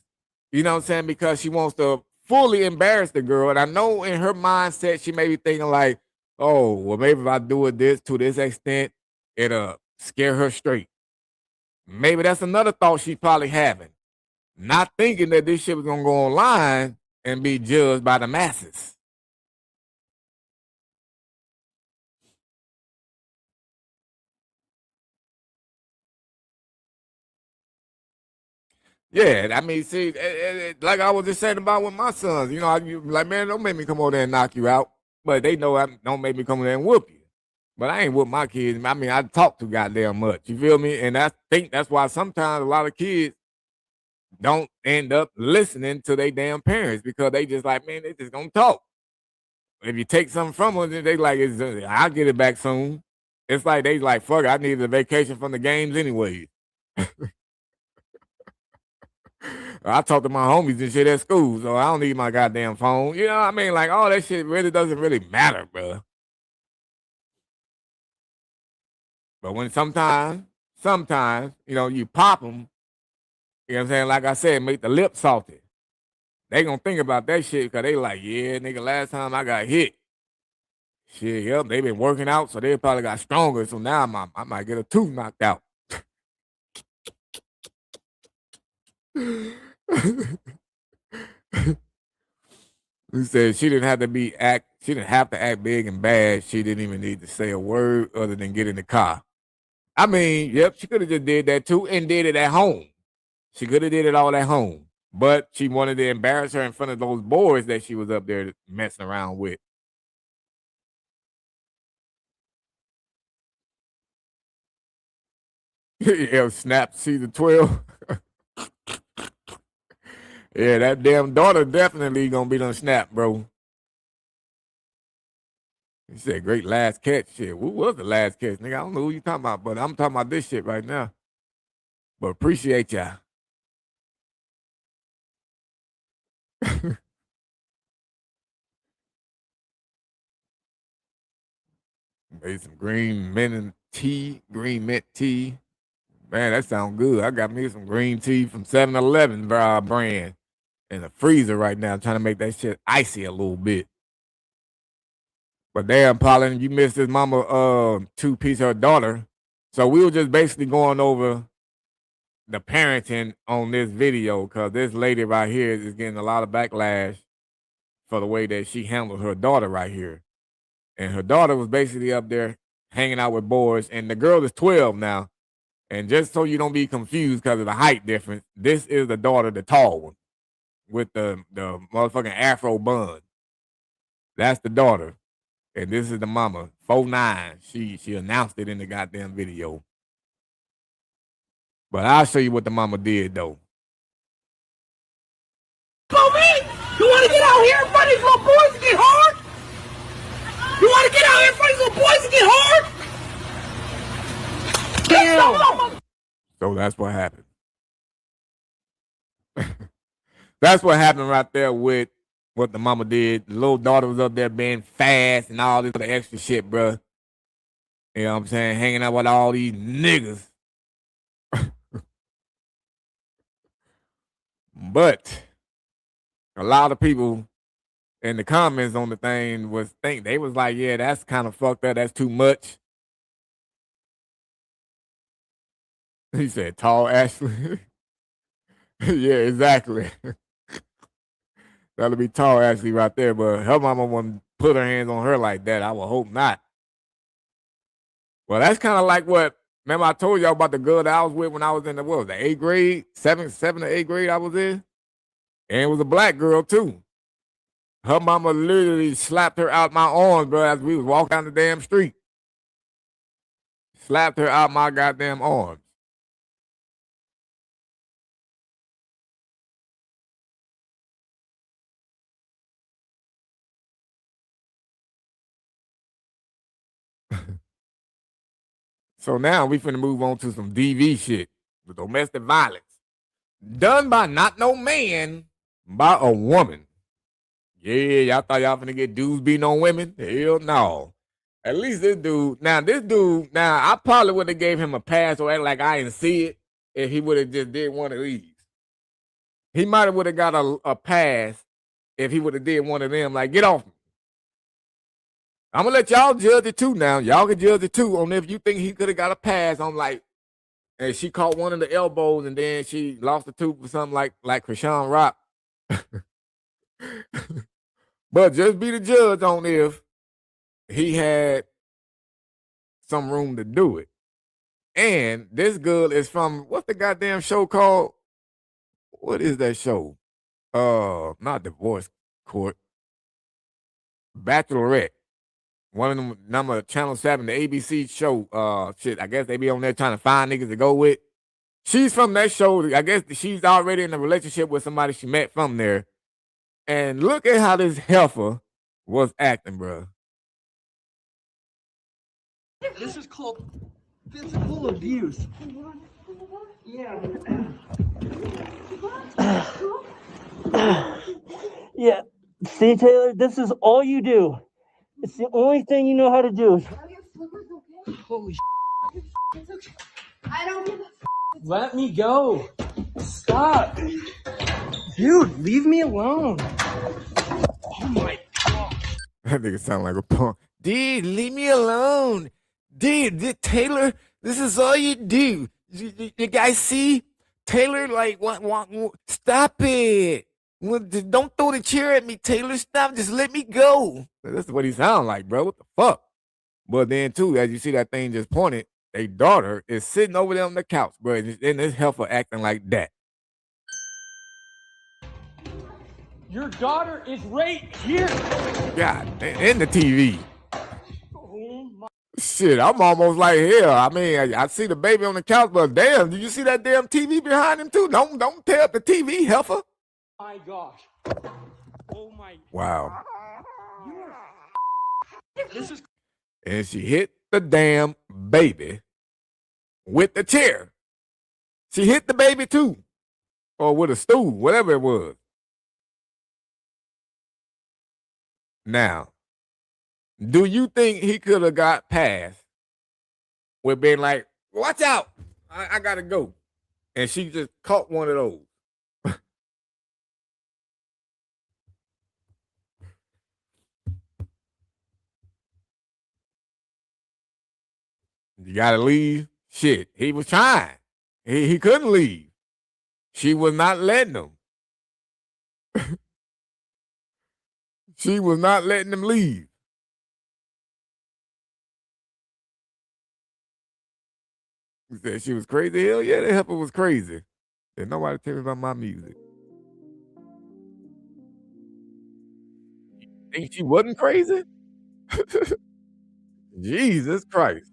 You know what I'm saying? Because she wants to fully embarrass the girl. And I know in her mindset, she may be thinking like, oh, well, maybe if I do it to this extent, it'll scare her straight. Maybe that's another thought she's probably having. Not thinking that this shit was going to go online and be judged by the masses. Yeah, I mean, see, like I was just saying about with my sons, like, man, don't make me come over there and knock you out. But they know don't make me come over there and whoop you. But I ain't with my kids. I mean, I talk too goddamn much. You feel me? And I think that's why sometimes a lot of kids don't end up listening to their damn parents because they just like, man, they just gonna talk. If you take something from them, then they like, I'll get it back soon. It's like they like, fuck it, I needed a vacation from the games anyways. I talk to my homies and shit at school, so I don't need my goddamn phone. You know what I mean? Like, all that shit really doesn't really matter, bro. But when sometimes, you know, you pop them, you know what I'm saying? Like I said, make the lip salty. They gonna think about that shit because they like, yeah, nigga, last time I got hit. Shit, yep, they been working out, so they probably got stronger. So now I might get a tooth knocked out. He said she didn't have to act big and bad. She didn't even need to say a word other than get in the car. I mean, yep, she could have just did that too and did it at home. She could have did it all at home. But she wanted to embarrass her in front of those boys that she was up there messing around with. Yeah, snap season 12. Yeah, that damn daughter definitely gonna be done snap, bro. He said, great last catch. Shit, who was the last catch? Nigga, I don't know who you talking about, but I'm talking about this shit right now. But appreciate y'all. Made some green mint tea. Man, that sounds good. I got me some green tea from 7-Eleven brand in the freezer right now, trying to make that shit icy a little bit. But damn, Paulin, you missed his mama two-piece her daughter. So we were just basically going over the parenting on this video because this lady right here is getting a lot of backlash for the way that she handled her daughter right here. And her daughter was basically up there hanging out with boys, and the girl is 12 now. And just so you don't be confused because of the height difference, this is the daughter, the tall one, with the motherfucking afro bun. That's the daughter. And this is the mama, 4'9". She announced it in the goddamn video. But I'll show you what the mama did though. On me? You want to get out here in front of these little boys and get hard? You want to get out here in front of these little boys and get hard? Damn. So that's what happened. That's what happened right there with what the mama did. The little daughter was up there being fast and all this other extra shit, bro. You know what I'm saying? Hanging out with all these niggas. But a lot of people in the comments on the thing they was like, yeah, that's kind of fucked up. That's too much. He said, tall Ashley. Yeah, exactly. That'll be tall Ashley right there, but her mama wouldn't put her hands on her like that. I would hope not. Well, that's kind of like what, remember I told y'all about the girl that I was with when I was in the 8th grade, 7th to 8th grade I was in? And it was a black girl too. Her mama literally slapped her out my arms, bro, as we was walking down the damn street. Slapped her out my goddamn arms. So now we finna move on to some DV shit, the domestic violence. Done by not no man, by a woman. Yeah, y'all thought y'all finna get dudes beating on women? Hell no. At least this dude, I probably would have gave him a pass or act like I didn't see it if he would have just did one of these. He might have would have got a pass if he would have did one of them, like, get off me. I'm gonna let y'all judge it too now. Y'all can judge it too on if you think he could have got a pass on, like, and she caught one of the elbows and then she lost the tooth or something like Krishan Rock. But just be the judge on if he had some room to do it. And this girl is from, what's the goddamn show called? What is that show? Not Divorce Court. Bachelorette. one of them number Channel 7, the ABC show. Shit, I guess they be on there trying to find niggas to go with. She's from that show. I guess she's already in a relationship with somebody she met from there. And look at how this heifer was acting, bro. This is called physical abuse. Yeah. Yeah. See, Taylor, this is all you do. It's the only thing you know how to do. Holy I don't give a Let me go. Stop. Dude, leave me alone. Oh my God. That nigga sound like a punk. Dude, leave me alone. Dude, Taylor, this is all you do. You guys see? Taylor, like, what, stop it. Don't throw the chair at me, Taylor. Stop. Just let me go. That's what he sound like, bro. What the fuck? But then, too, as you see that thing just pointed, their daughter is sitting over there on the couch, bro. And this heifer acting like that. Your daughter is right here. God, in the TV. Oh my. Shit, I'm almost like hell. I mean, I see the baby on the couch, but damn, did you see that damn TV behind him too? Don't tear up the TV, heifer. My gosh. Oh my. Wow. This is. And she hit the damn baby with the chair. She hit the baby too, or with a stool, whatever it was. Now, do you think he could have got past with being like, watch out, I gotta go. And she just caught one of those. You gotta leave? Shit, he was trying. He couldn't leave. She was not letting him. She was not letting him leave. He said she was crazy. Hell yeah, that heifer was crazy. Did nobody tell me about my music? Think she wasn't crazy? Jesus Christ.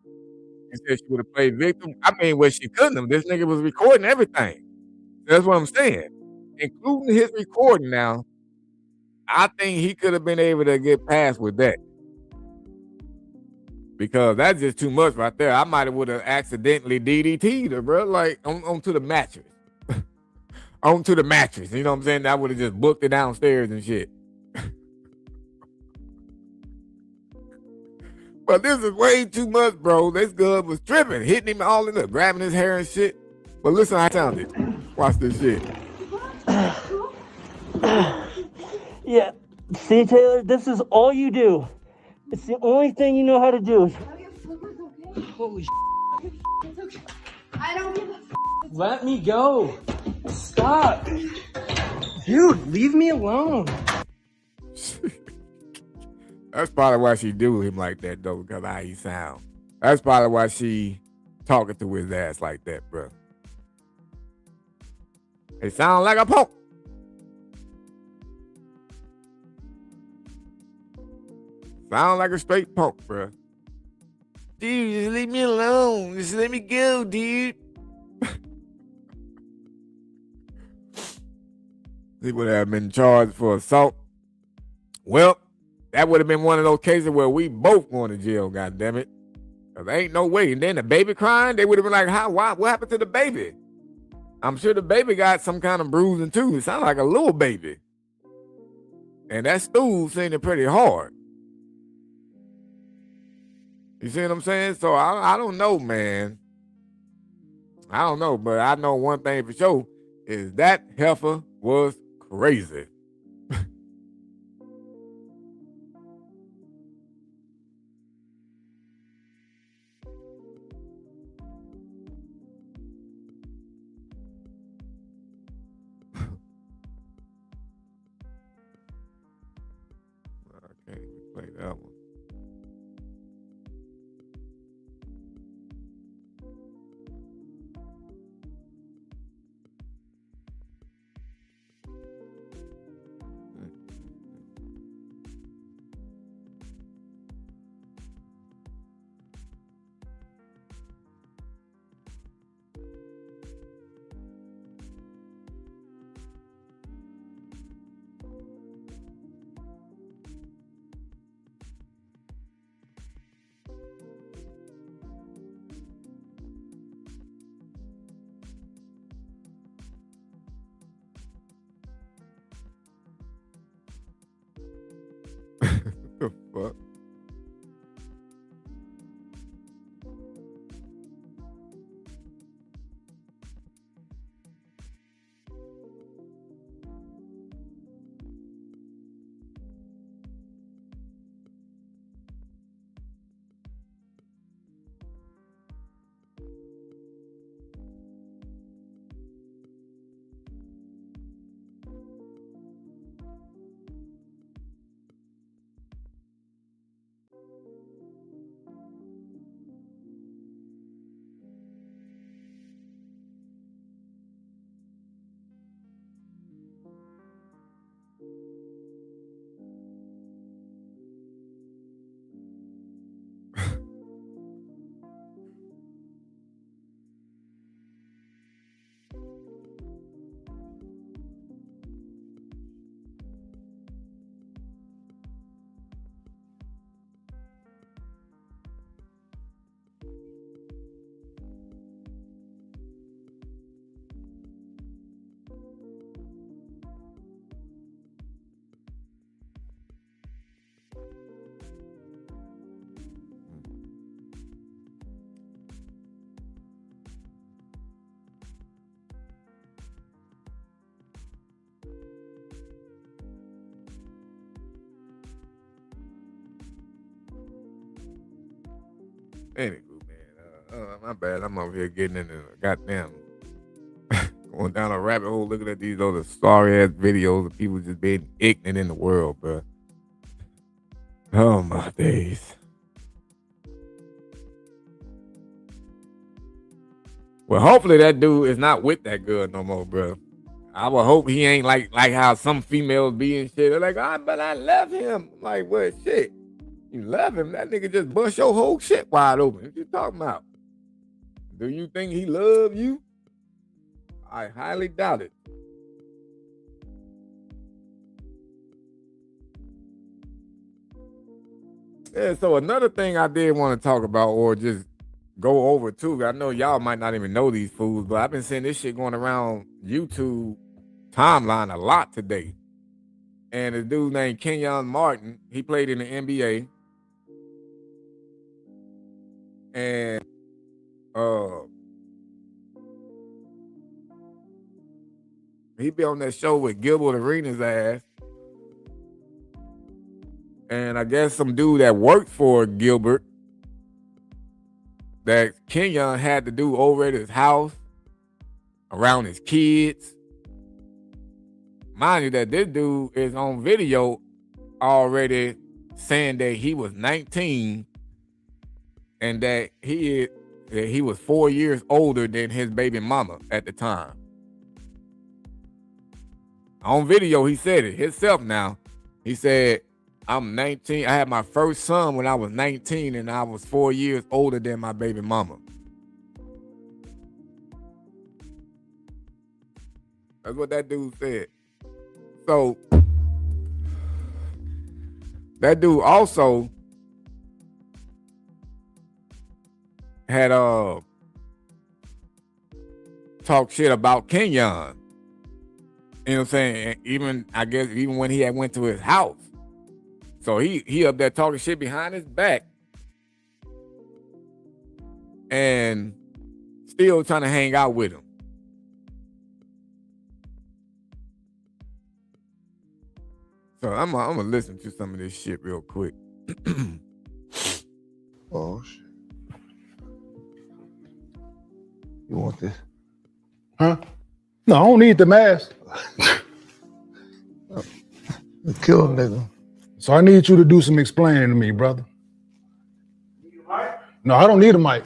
You said she would have played victim? I mean, well, she couldn't have. This nigga was recording everything. That's what I'm saying. Including his recording now, I think he could have been able to get past with that. Because that's just too much right there. I might have would have accidentally DDT'd her, bro. Like, onto the mattress. Onto the mattress. You know what I'm saying? I would have just booked it downstairs and shit. But this is way too much, bro. This girl was tripping, hitting him all in the, grabbing his hair and shit. But listen how it sounded. Watch this shit. Yeah. See, Taylor, this is all you do. It's the only thing you know how to do. Holy I don't give a Let me go. Stop. Dude, leave me alone. That's probably why she do him like that, though, because how he sound. That's probably why she talking to his ass like that, bro. He sound like a punk. Sound like a straight punk, bro. Dude, just leave me alone. Just let me go, dude. He would have been charged for assault. Well, that would have been one of those cases where we both going to jail, goddammit. There ain't no way. And then the baby crying, they would have been like, what happened to the baby? I'm sure the baby got some kind of bruising too. It sounds like a little baby. And that stool seemed pretty hard. You see what I'm saying? So I don't know, man. I don't know, but I know one thing for sure is that heifer was crazy. I can't play that one. The fuck? Anywho, man, my bad. I'm over here getting into goddamn going down a rabbit hole, looking at these other sorry ass videos of people just being ignorant in the world, bro. Oh my days. Well, hopefully that dude is not with that girl no more, bro. I would hope he ain't like how some females be and shit. They're like, but I love him. I'm like, what shit? You love him? That nigga just bust your whole shit wide open. What you talking about? Do you think he love you? I highly doubt it. Yeah, so another thing I did want to talk about or just go over too, I know y'all might not even know these fools, but I've been seeing this shit going around YouTube timeline a lot today. And a dude named Kenyon Martin, he played in the NBA. And he be on that show with Gilbert Arenas' ass. And I guess some dude that worked for Gilbert that Kenyon had to do over at his house, around his kids. Mind you that this dude is on video already saying that he was 19 and that he was 4 years older than his baby mama at the time. On video, he said it himself now. He said, I'm 19. I had my first son when I was 19 and I was 4 years older than my baby mama. That's what that dude said. So that dude also had talk shit about Kenyon. You know what I'm saying? Even when he had went to his house. So he up there talking shit behind his back and still trying to hang out with him. So I'm gonna listen to some of this shit real quick. Oh shit. You want this? Huh? No, I don't need the mask. Kill a nigga. So I need you to do some explaining to me, brother. No, I don't need a mic.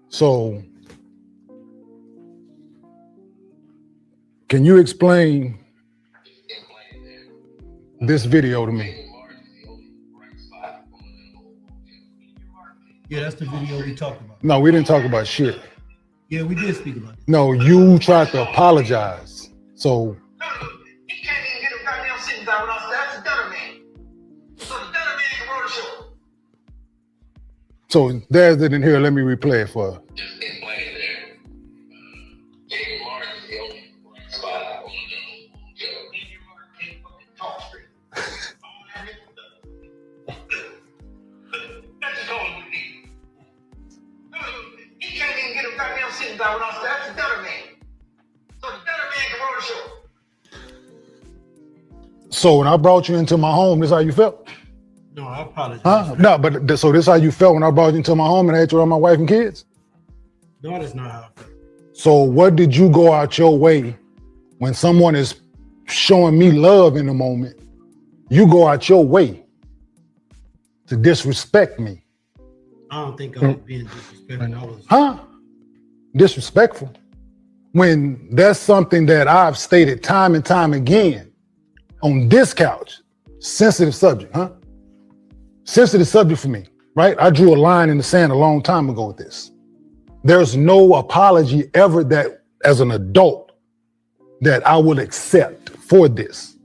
So, can you explain this video to me? Yeah, that's the video we talked about. No, we didn't talk about shit. Yeah, we did speak about it. No, you tried to apologize. So, He can't even get a goddamn sentence out without that's the Dunner man. So the Dunner man can run the show. so there's it in here. Let me replay it for her. was sitting down when I was that's the better man. So the better man can roll the show. So when I brought you into my home, this how you felt? No, I apologize. Huh? No, but so this how you felt when I brought you into my home and I had you around my wife and kids? No, that's not how I felt. So what did you go out your way when someone is showing me love in the moment? You go out your way to disrespect me. I don't think I was being disrespectful. I was. Huh? Disrespectful. When that's something that I've stated time and time again on this couch. Sensitive subject, huh? Sensitive subject for me, right? I drew a line in the sand a long time ago with this. There's no apology ever that, as an adult, that I would accept for this.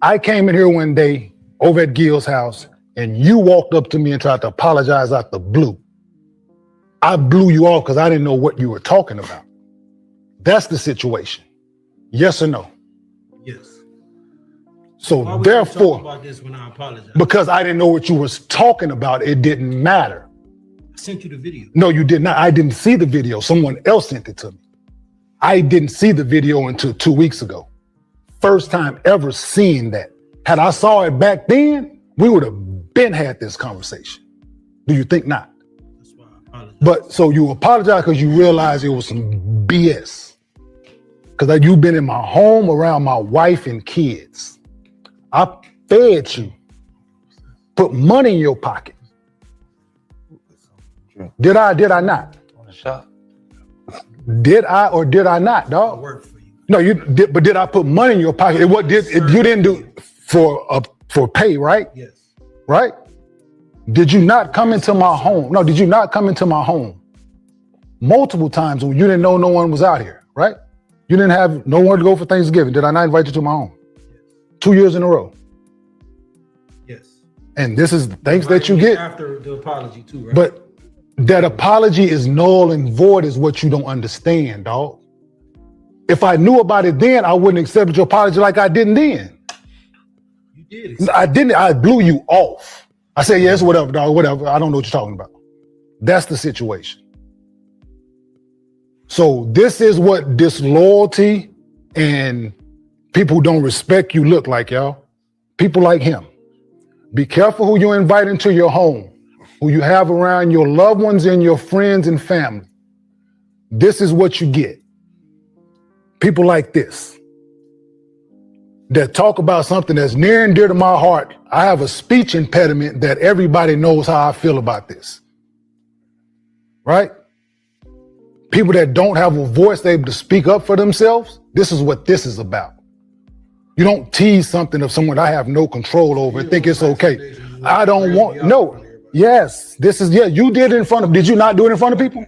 I came in here one day over at Gil's house and you walked up to me and tried to apologize out the blue. I blew you off because I didn't know what you were talking about. That's the situation. Yes or no? Yes. So Why would therefore, you talk about this when I apologize? because I didn't know what you was talking about, it didn't matter. I sent you the video. No, you did not. I didn't see the video. Someone else sent it to me. I didn't see the video until 2 weeks ago. First time ever seeing that. Had I saw it back then, we would have been had this conversation. Do you think not? That's why I apologize. But so you apologize because you realize it was some BS. Because you've been in my home around my wife and kids. I fed you, put money in your pocket. Did I not? Did I or did I not, dog? I work for you. No, you did, but did I put money in your pocket? You didn't do for pay, right? Yes. Right? Did you not come into my home? No, did you not come into my home multiple times when you didn't know no one was out here, right? You didn't have no one to go for Thanksgiving. Did I not invite you to my home? 2 years in a row. Yes. And this is the thanks that you get. After the apology too, right? But that apology is null and void is what you don't understand, dog. If I knew about it then, I wouldn't accept your apology like I didn't then. You did. I didn't. I blew you off. I said, yes, whatever, dog, whatever. I don't know what you're talking about. That's the situation. So this is what disloyalty and people who don't respect you look like, y'all. People like him. Be careful who you invite into your home, who you have around your loved ones and your friends and family. This is what you get. People like this that talk about something that's near and dear to my heart. I have a speech impediment that everybody knows how I feel about this. Right? People that don't have a voice able to speak up for themselves. This is what this is about. You don't tease something of someone I have no control over and think it's okay. I don't want, no. Yes, this is, you did it in front of, did you not do it in front of people?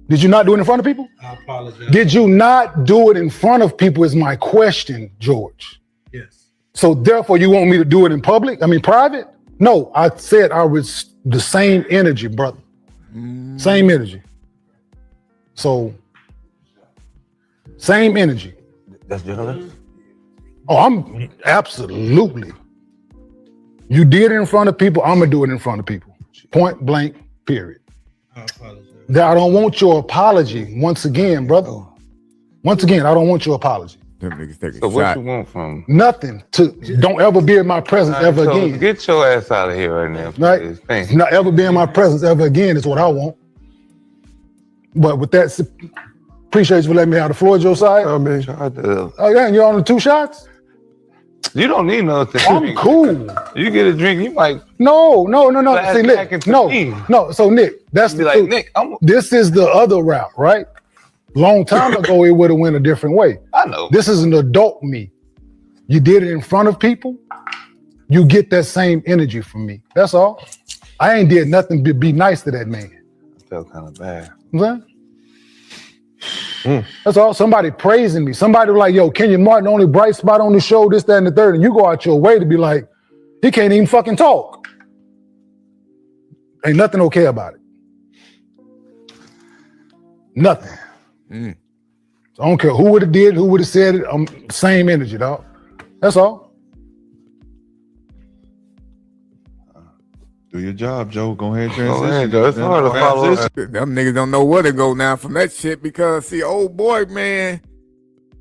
Did you not do it in front of people? I apologize. Did you not do it in front of people is my question, George. Yes. So therefore you want me to do it in public? I mean, private? No, I said I was the same energy, brother. Same energy. So, same energy. That's jealous? Oh, I'm absolutely. You did it in front of people, I'm gonna do it in front of people. Point blank, period. I apologize. I don't want your apology, once again, brother. Once again, I don't want your apology. Them niggas take a So what shot. you want from? Nothing. Don't ever be in my presence ever So again. get your ass out of here right now. Right? Please. Thank Not ever be in my presence ever again is what I want. But with that, appreciate you for letting me have the floor, Joe side. I mean, I do. Oh yeah, and you're on the 2 shots? You don't need nothing. I'm cool. You get a drink, you might. No. Flash See, back Nick, into me. no. So Nick, that's Be the like, truth. Nick, This is the other route, right? Long time ago, it would have went a different way. I know. This is an adult me. You did it in front of people. You get that same energy from me. That's all. I ain't did nothing but be nice to that man. I felt kind of bad. You know what I'm saying? That's all. Somebody praising me. Somebody like, yo, Kenyon Martin, only bright spot on the show, this, that, and the third. And you go out your way to be like, he can't even fucking talk. Ain't nothing okay about it. Nothing. So I don't care who would have did, who would have said it. Same energy, dog. That's all. Do your job, Joe. Go ahead, Go transition. ahead, Joe. It's hard to follow. Transition. Them niggas don't know where to go now from that shit because, see, old boy, man,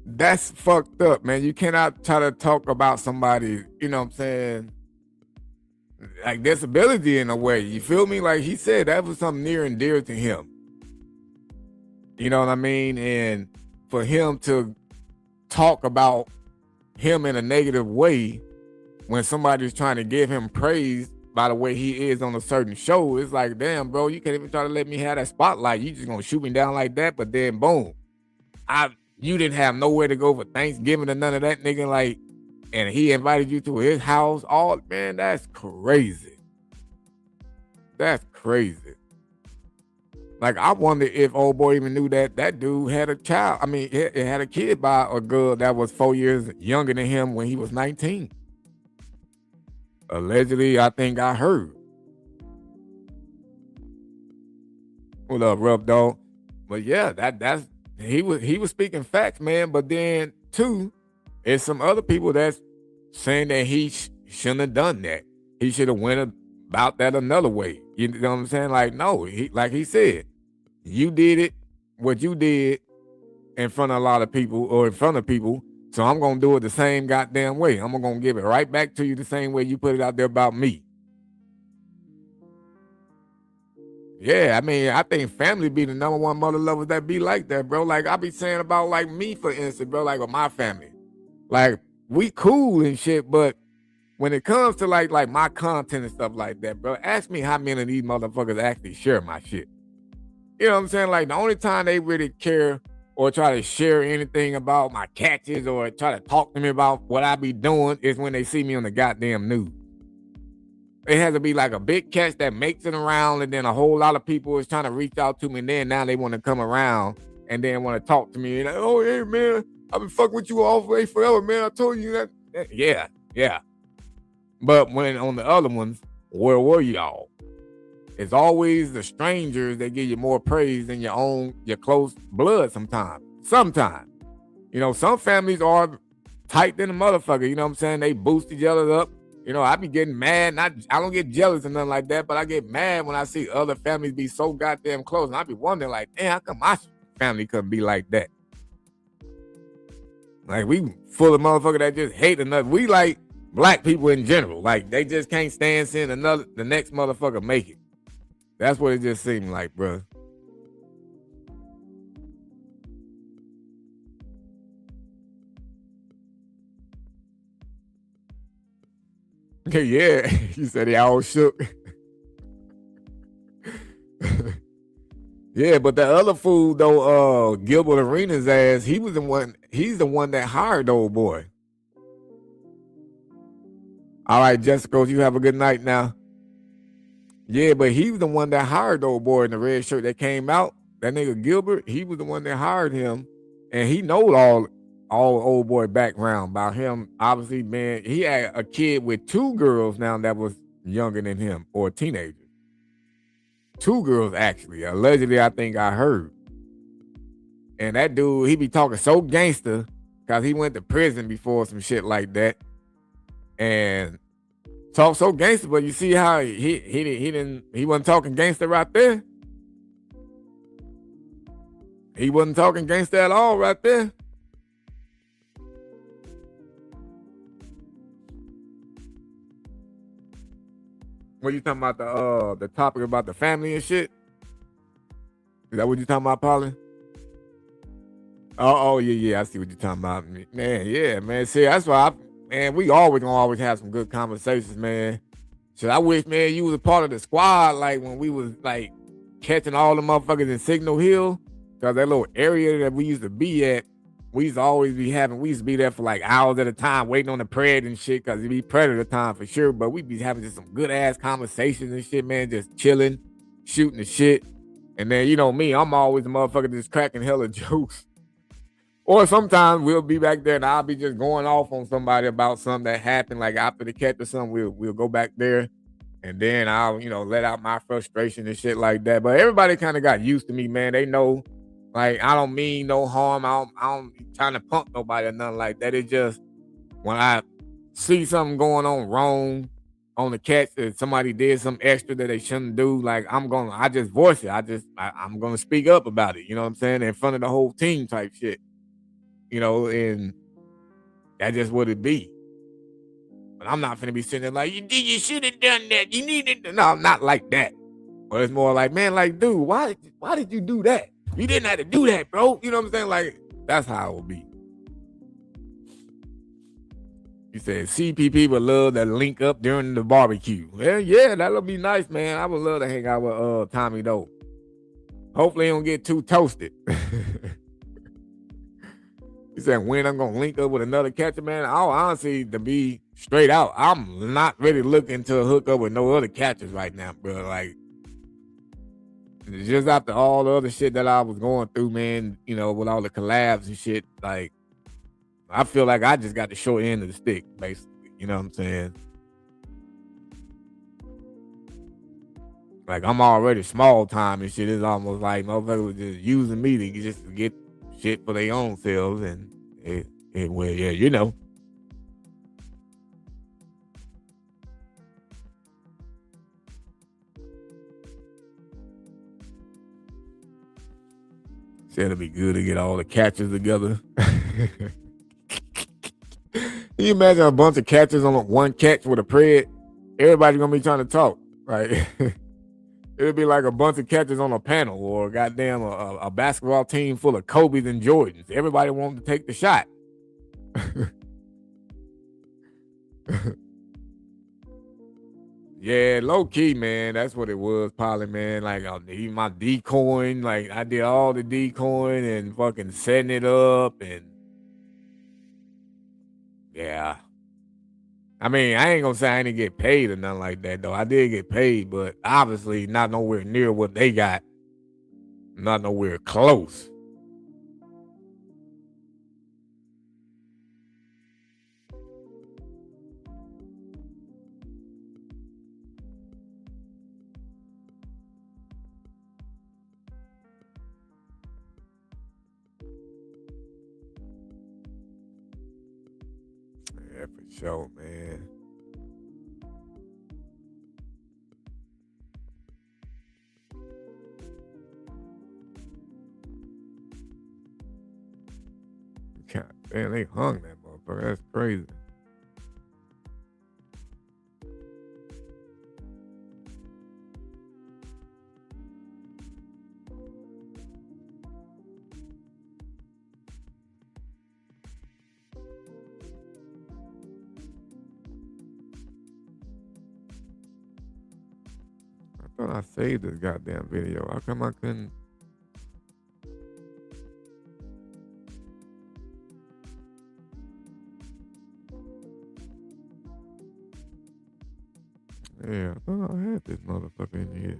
that's fucked up, man. You cannot try to talk about somebody, you know what I'm saying, like disability in a way. You feel me? Like he said, that was something near and dear to him. You know what I mean? And for him to talk about him in a negative way when somebody's trying to give him praise by the way he is on a certain show, it's like, damn, bro, you can't even try to let me have that spotlight. You just gonna shoot me down like that, but then boom. You didn't have nowhere to go for Thanksgiving or none of that, nigga, like, and he invited you to his house. All, man, that's crazy. That's crazy. Like, I wonder if old boy even knew that that dude had a child. I mean, it had a kid by a girl that was 4 years younger than him when he was 19. Allegedly, I think I heard. What up, Rub Dog? But yeah, that's he was speaking facts, man. But then too, there's some other people that's saying that he shouldn't have done that. He should have went about that another way. You know what I'm saying? Like, no, like he said, you did it, what you did in front of a lot of people or in front of people. So I'm gonna do it the same goddamn way. I'm gonna give it right back to you the same way you put it out there about me. Yeah, I mean, I think family be the number one mother lovers that be like that, bro. Like I be saying about like me, for instance, bro, like with my family. Like, we cool and shit, but when it comes to like my content and stuff like that, bro, ask me how many of these motherfuckers actually share my shit. You know what I'm saying? Like, the only time they really care or try to share anything about my catches or try to talk to me about what I be doing is when they see me on the goddamn news. It has to be like a big catch that makes it around, and then a whole lot of people is trying to reach out to me, and then now they want to come around and then want to talk to me. And like, oh, hey, man, I've been fucking with you all the way forever, man. I told you that. Yeah. But when on the other ones, where were y'all? It's always the strangers that give you more praise than your close blood sometimes. Sometimes. You know, some families are tight than a motherfucker. You know what I'm saying? They boost each other up. You know, I be getting mad. I don't get jealous or nothing like that, but I get mad when I see other families be so goddamn close. And I be wondering, like, damn, how come my family couldn't be like that? Like, we full of motherfuckers that just hate another. We like black people in general. Like, they just can't stand seeing the next motherfucker make it. That's what it just seemed like, bro. Yeah, he said he all shook. Yeah, but the other fool though, Gilbert Arenas ass, he's the one that hired the old boy. All right, Jessica, you have a good night now. Yeah, but he was the one that hired the old boy in the red shirt that came out. That nigga Gilbert, he was the one that hired him, and he knows all old boy background about him. Obviously, man, he had a kid with 2 girls now that was younger than him, or a teenager. 2 girls, actually. Allegedly, I think I heard. And that dude, he be talking so gangster because he went to prison before some shit like that. And talk so gangster, but you see how he wasn't talking gangster right there. He wasn't talking gangster at all right there. What you talking about, the topic about the family and shit? Is that what you talking about, Paulin? Oh yeah, I see what you're talking about. Man, yeah, man. See, that's why we always have some good conversations, man. So I wish, man, you was a part of the squad, like when we was like catching all the motherfuckers in Signal Hill. Cause that little area that we used to be at, we used to be there for like hours at a time waiting on the pred and shit, cause it'd be predator time for sure. But we'd be having just some good ass conversations and shit, man, just chilling, shooting the shit. And then, you know me, I'm always a motherfucker just cracking hella jokes. Or sometimes we'll be back there and I'll be just going off on somebody about something that happened, like after the catch or something, we'll go back there and then I'll, let out my frustration and shit like that. But everybody kind of got used to me, man. They know, like, I don't mean no harm. I don't trying to punk nobody or nothing like that. It's just when I see something going on wrong on the catch that somebody did some extra that they shouldn't do, like I just voice it. I'm gonna speak up about it. You know what I'm saying? In front of the whole team type shit. You know, and that's just what it be. But I'm not finna be sitting there like, you should have done that. You needed to. No, I'm not like that. But it's more like, man, like, dude, why did you do that? You didn't have to do that, bro. You know what I'm saying? Like, that's how it will be. You said CPP would love to link up during the barbecue. Well, yeah, that'll be nice, man. I would love to hang out with Tommy though. Hopefully he don't get too toasted. He said, when I'm gonna link up with another catcher, man. Honestly, to be straight out, I'm not really looking to hook up with no other catchers right now, bro. Like, just after all the other shit that I was going through, man, you know, with all the collabs and shit, like, I feel like I just got the short end of the stick, basically. You know what I'm saying? Like, I'm already small time and shit. It's almost like motherfuckers was just using me to just get shit for their own selves. And well, yeah, you know. Said it'd be good to get all the catchers together. Can you imagine a bunch of catchers on one catch with a pred? Everybody's gonna be trying to talk, right? It'd be like a bunch of catchers on a panel, or goddamn a basketball team full of Kobe's and Jordans. Everybody wanted to take the shot. Yeah, low key, man. That's what it was, probably, man. Like, even my decoying, like, I did all the decoying and fucking setting it up, and yeah. I mean, I ain't gonna say I didn't get paid or nothing like that, though. I did get paid, but obviously not nowhere near what they got. Not nowhere close. Yeah, for sure, man. God damn, they hung that motherfucker. That's crazy. I thought I saved this goddamn video. How come I couldn't? Yeah, I thought I had this motherfucker in here.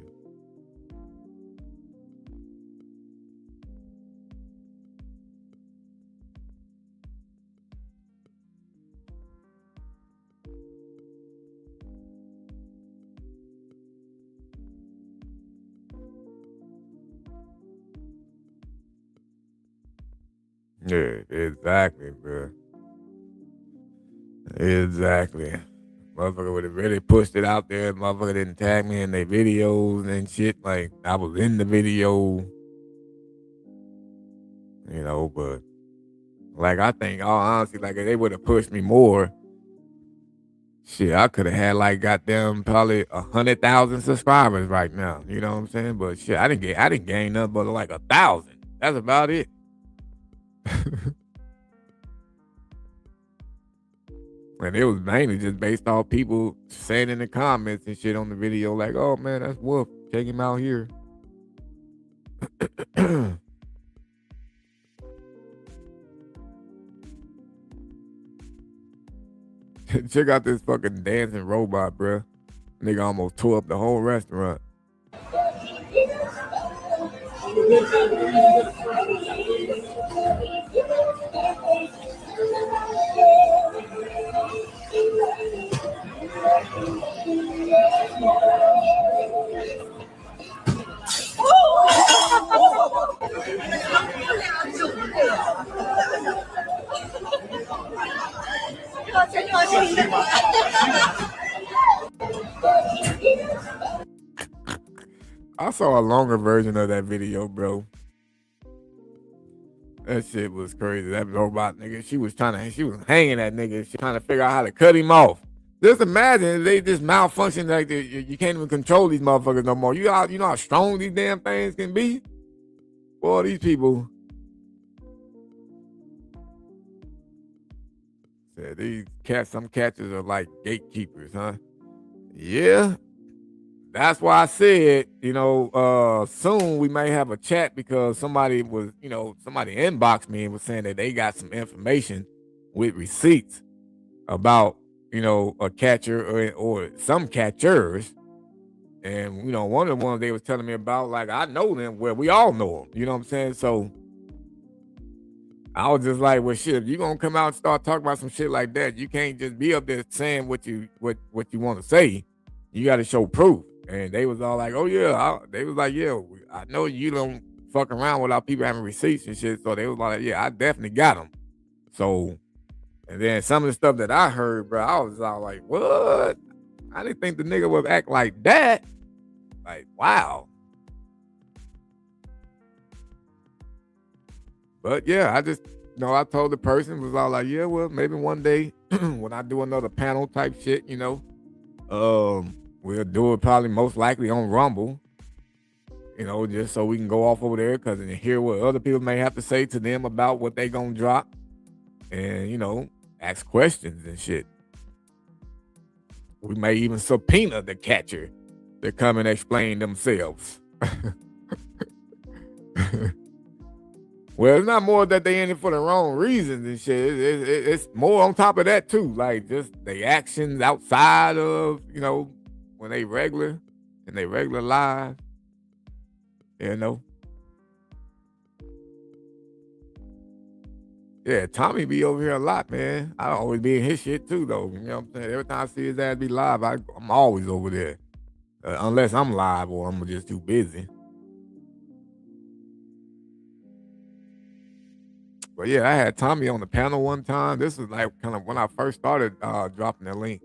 Yeah, exactly, bro. Exactly. Motherfucker would have really pushed it out there. Motherfucker didn't tag me in their videos and shit. Like, I was in the video. You know, but like, I think, all honesty, like, if they would have pushed me more, shit, I could have had like goddamn probably 100,000 subscribers right now. You know what I'm saying? But shit, I didn't gain nothing but like 1,000. That's about it. And it was mainly just based off people saying in the comments and shit on the video, like, oh man, that's Wolf. Check him out here. Check out this fucking dancing robot, bruh. Nigga almost tore up the whole restaurant. saw a longer version of that video, bro. That shit was crazy. That robot nigga, she was hanging that nigga. She trying to figure out how to cut him off. Just imagine if they just malfunction like you can't even control these motherfuckers no more. You know how strong these damn things can be? Boy, these people. Said some catchers are like gatekeepers, huh? Yeah. That's why I said, soon we may have a chat because somebody inboxed me and was saying that they got some information with receipts about, a catcher or some catchers. And, one of the ones they was telling me about, like, I know them, well, we all know them, you know what I'm saying? So I was just like, well, shit, if you gonna come out and start talking about some shit like that, you can't just be up there saying what you want to say. You got to show proof. And they was all like, oh, yeah. They was like, yeah, I know you don't fuck around without people having receipts and shit. So they was like, yeah, I definitely got them. So, and then some of the stuff that I heard, bro, I was all like, what? I didn't think the nigga would act like that. Like, wow. But yeah, I just, I told the person, was all like, yeah, well, maybe one day when I do another panel type shit, we'll do it probably most likely on Rumble, just so we can go off over there and hear what other people may have to say to them about what they gonna drop and, ask questions and shit. We may even subpoena the catcher to come and explain themselves. Well, it's not more that they in it for the wrong reasons and shit. It's more on top of that too, like just the actions outside of, when they regular live, Yeah, Tommy be over here a lot, man. I always be in his shit too, though. You know what I'm saying? Every time I see his ass be live, I'm always over there. Unless I'm live or I'm just too busy. But yeah, I had Tommy on the panel one time. This was like kind of when I first started dropping the link.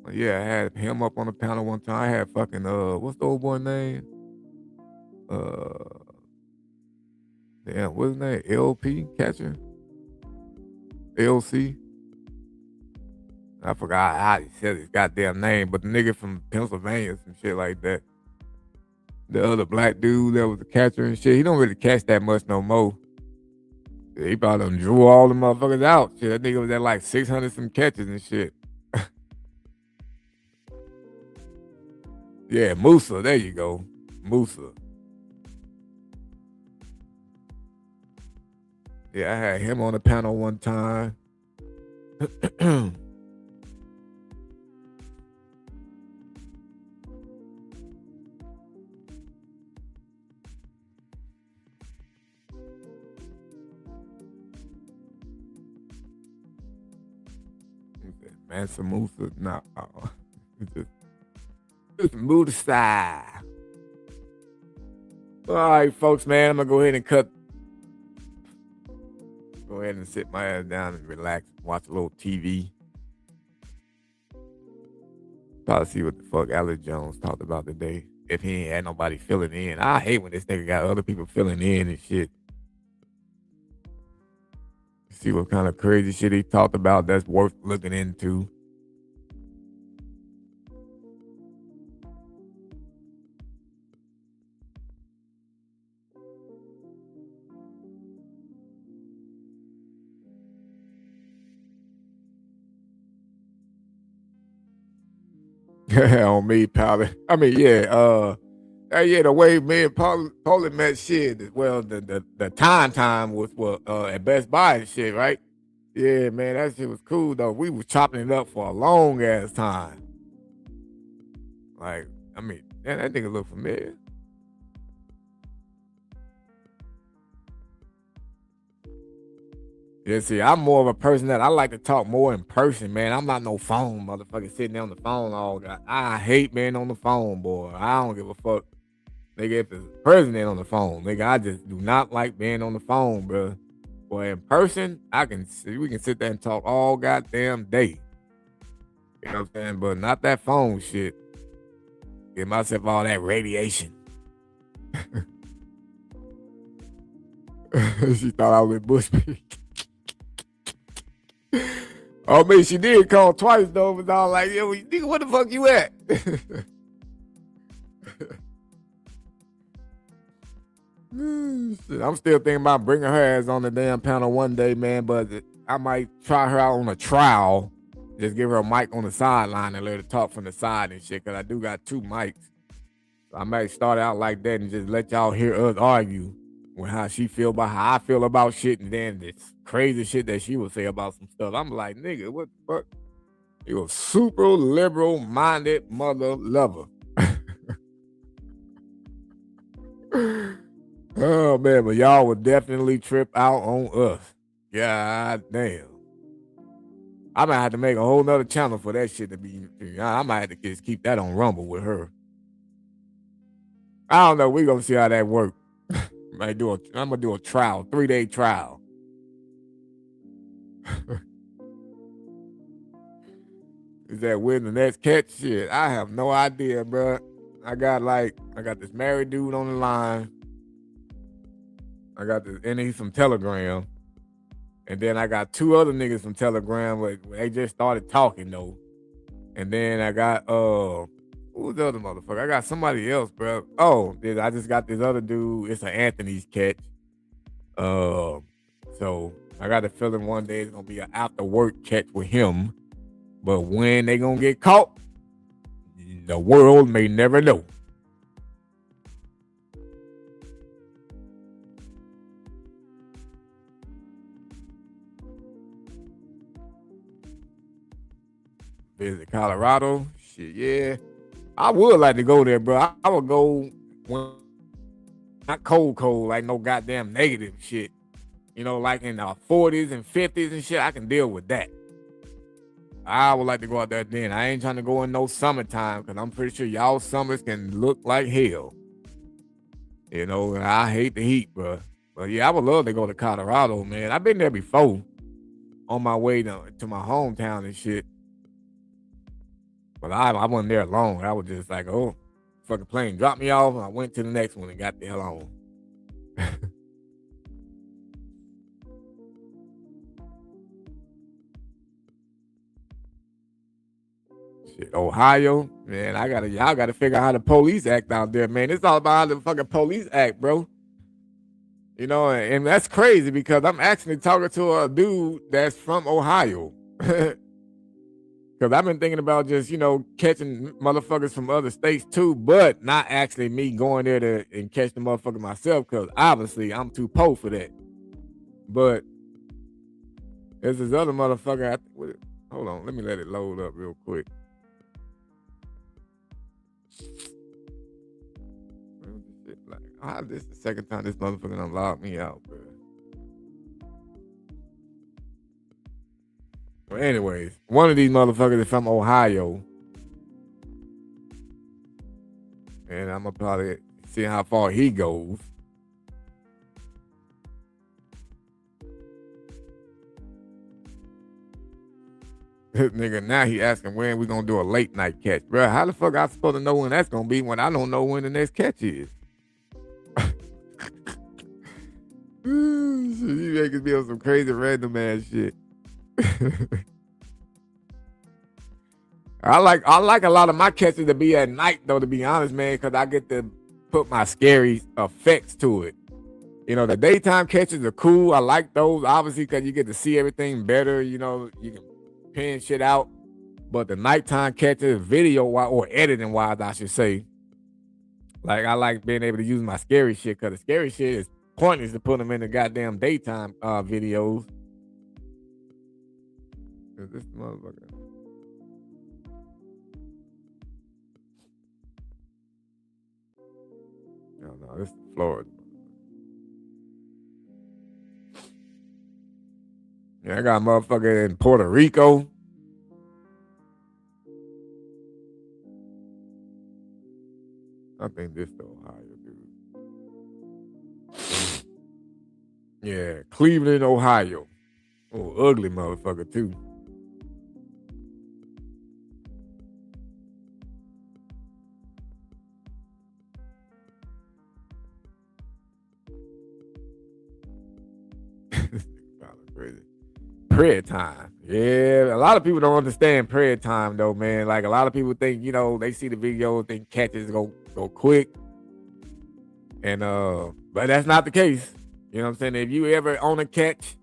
But yeah, I had him up on the panel one time. I had fucking what's the old boy name? Damn, what's his name? LP catcher? LC? I forgot how he said his goddamn name, but the nigga from Pennsylvania, some shit like that. The other black dude that was a catcher and shit, he don't really catch that much no more. He probably done drew all the motherfuckers out. Shit, that nigga was at like 600 some catches and shit. Yeah, Musa, there you go. Musa. Yeah, I had him on the panel one time. Mansa Musa, no. Just move aside. All right, folks, man, I'm gonna go ahead and go ahead and sit my ass down and relax, watch a little TV. Probably see what the fuck Alex Jones talked about today. If he ain't had nobody filling in. I hate when this nigga got other people filling in and shit. See what kind of crazy shit he talked about that's worth looking into. On me, Paul. I mean, yeah, the way me and Paulie met shit, well, the time was at Best Buy and shit, right? Yeah, man, that shit was cool though. We was chopping it up for a long ass time. Like, I mean, man, that nigga look familiar. Yeah, see, I'm more of a person that I like to talk more in person, man. I'm not no phone motherfucker sitting there on the phone all day. I hate being on the phone, boy. I don't give a fuck. Nigga, if it's president on the phone, nigga, I just do not like being on the phone, bro. Boy, in person, we can sit there and talk all goddamn day. You know what I'm saying? But not that phone shit. Get myself all that radiation. She thought I was with Bush Pig. Oh, man, she did call twice, though. But I was like, yo, nigga, where the fuck you at? Shit, I'm still thinking about bringing her ass on the damn panel one day, man. But I might try her out on a trial. Just give her a mic on the sideline and let her talk from the side and shit. Because I do got 2 mics. So I might start out like that and just let y'all hear us argue with how she feel about how I feel about shit. And then this crazy shit that she would say about some stuff. I'm like, nigga, what the fuck? You a super liberal minded mother lover. Oh man, but y'all would definitely trip out on us. God damn. I might have to make a whole nother channel for that shit to be. I might have to just keep that on Rumble with her. I don't know. We're gonna see how that works. I'm gonna do a trial, 3-day trial. Is that when the next catch? Shit, I have no idea, bro. I got this married dude on the line. I got this, and he's from Telegram. And then I got 2 other niggas from Telegram, but they just started talking though. And then I got who's the other motherfucker? I got somebody else, bro. Oh, I just got this other dude. It's an Anthony's catch. So I got a feeling one day it's gonna be an after work catch with him. But when they gonna get caught, the world may never know. Visit Colorado. Shit, yeah. I would like to go there, bro. I would go when not cold, like no goddamn negative shit. You know, like in the 40s and 50s and shit. I can deal with that. I would like to go out there then. I ain't trying to go in no summertime because I'm pretty sure y'all summers can look like hell. You know, and I hate the heat, bro. But yeah, I would love to go to Colorado, man. I've been there before on my way to my hometown and shit. But I wasn't there long. I was just like, oh, fucking plane dropped me off. And I went to the next one and got the hell on. Shit, Ohio, man, y'all gotta figure out how the police act out there, man. It's all about how the fucking police act, bro. You know, and that's crazy because I'm actually talking to a dude that's from Ohio. Because I've been thinking about just, you know, catching motherfuckers from other states too, but not actually me going there and catch the motherfucker myself, because obviously I'm too poor for that. But there's this other motherfucker. Hold on, let me let it load up real quick. This is the second time this motherfucker done logged me out, bro. Well, anyways, one of these motherfuckers is from Ohio. And I'm gonna probably see how far he goes. This nigga, now he asking when we gonna do a late night catch. Bro, how the fuck I supposed to know when that's gonna be when I don't know when the next catch is? You making me on some crazy random ass shit. I like a lot of my catches to be at night though, to be honest, man, because I get to put my scary effects to it. You know, the daytime catches are cool. I like those, obviously, because you get to see everything better. You know, you can pin shit out. But the nighttime catches, video or editing wise, I should say, like I like being able to use my scary shit, because the scary shit is pointless to put them in the goddamn daytime videos. Is this motherfucker? No, this is Florida. Yeah, I got a motherfucker in Puerto Rico. I think this is Ohio, dude. Yeah, Cleveland, Ohio. Oh, ugly motherfucker, too. Crazy. Prayer time. Yeah, a lot of people don't understand prayer time though, man. Like a lot of people think, they see the video, think catches go quick. And but that's not the case. You know what I'm saying? If you ever on a catch,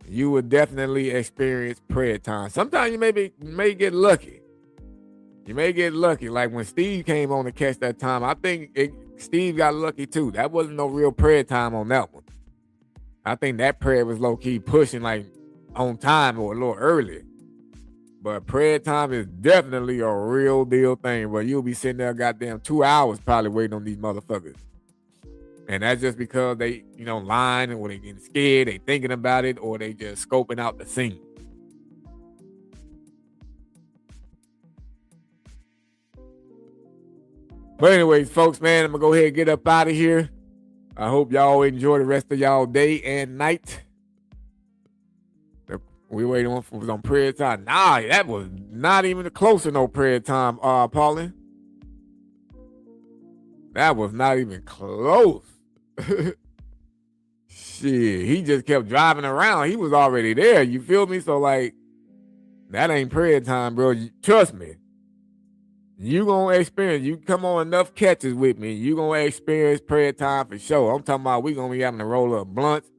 you would definitely experience prayer time. Sometimes you may get lucky. You may get lucky. Like when Steve came on to catch that time, I think Steve got lucky too. That wasn't no real prayer time on that one. I think that prayer was low-key pushing like on time or a little early. But prayer time is definitely a real deal thing where you'll be sitting there goddamn 2 hours probably waiting on these motherfuckers. And that's just because they, lying or they getting scared, they thinking about it, or they just scoping out the scene. But anyways, folks, man, I'm going to go ahead and get up out of here. I hope y'all enjoy the rest of y'all day and night. We waiting on prayer time. Nah, that was not even close to no prayer time, Pauline. That was not even close. Shit, he just kept driving around. He was already there. You feel me? So like, that ain't prayer time, bro. Trust me. You gonna experience. You come on enough catches with me, you gonna experience prayer time for sure. I'm talking about we gonna be having to roll up blunts,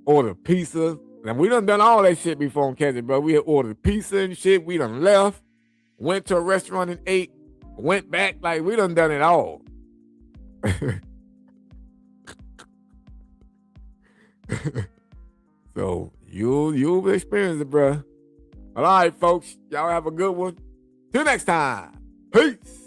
order pizza. And we done all that shit before on catches, bro. We had ordered pizza and shit. We done left, went to a restaurant and ate, went back. Like we done it all. So you'll experience it, bro. All right, folks. Y'all have a good one. Till next time. Peace.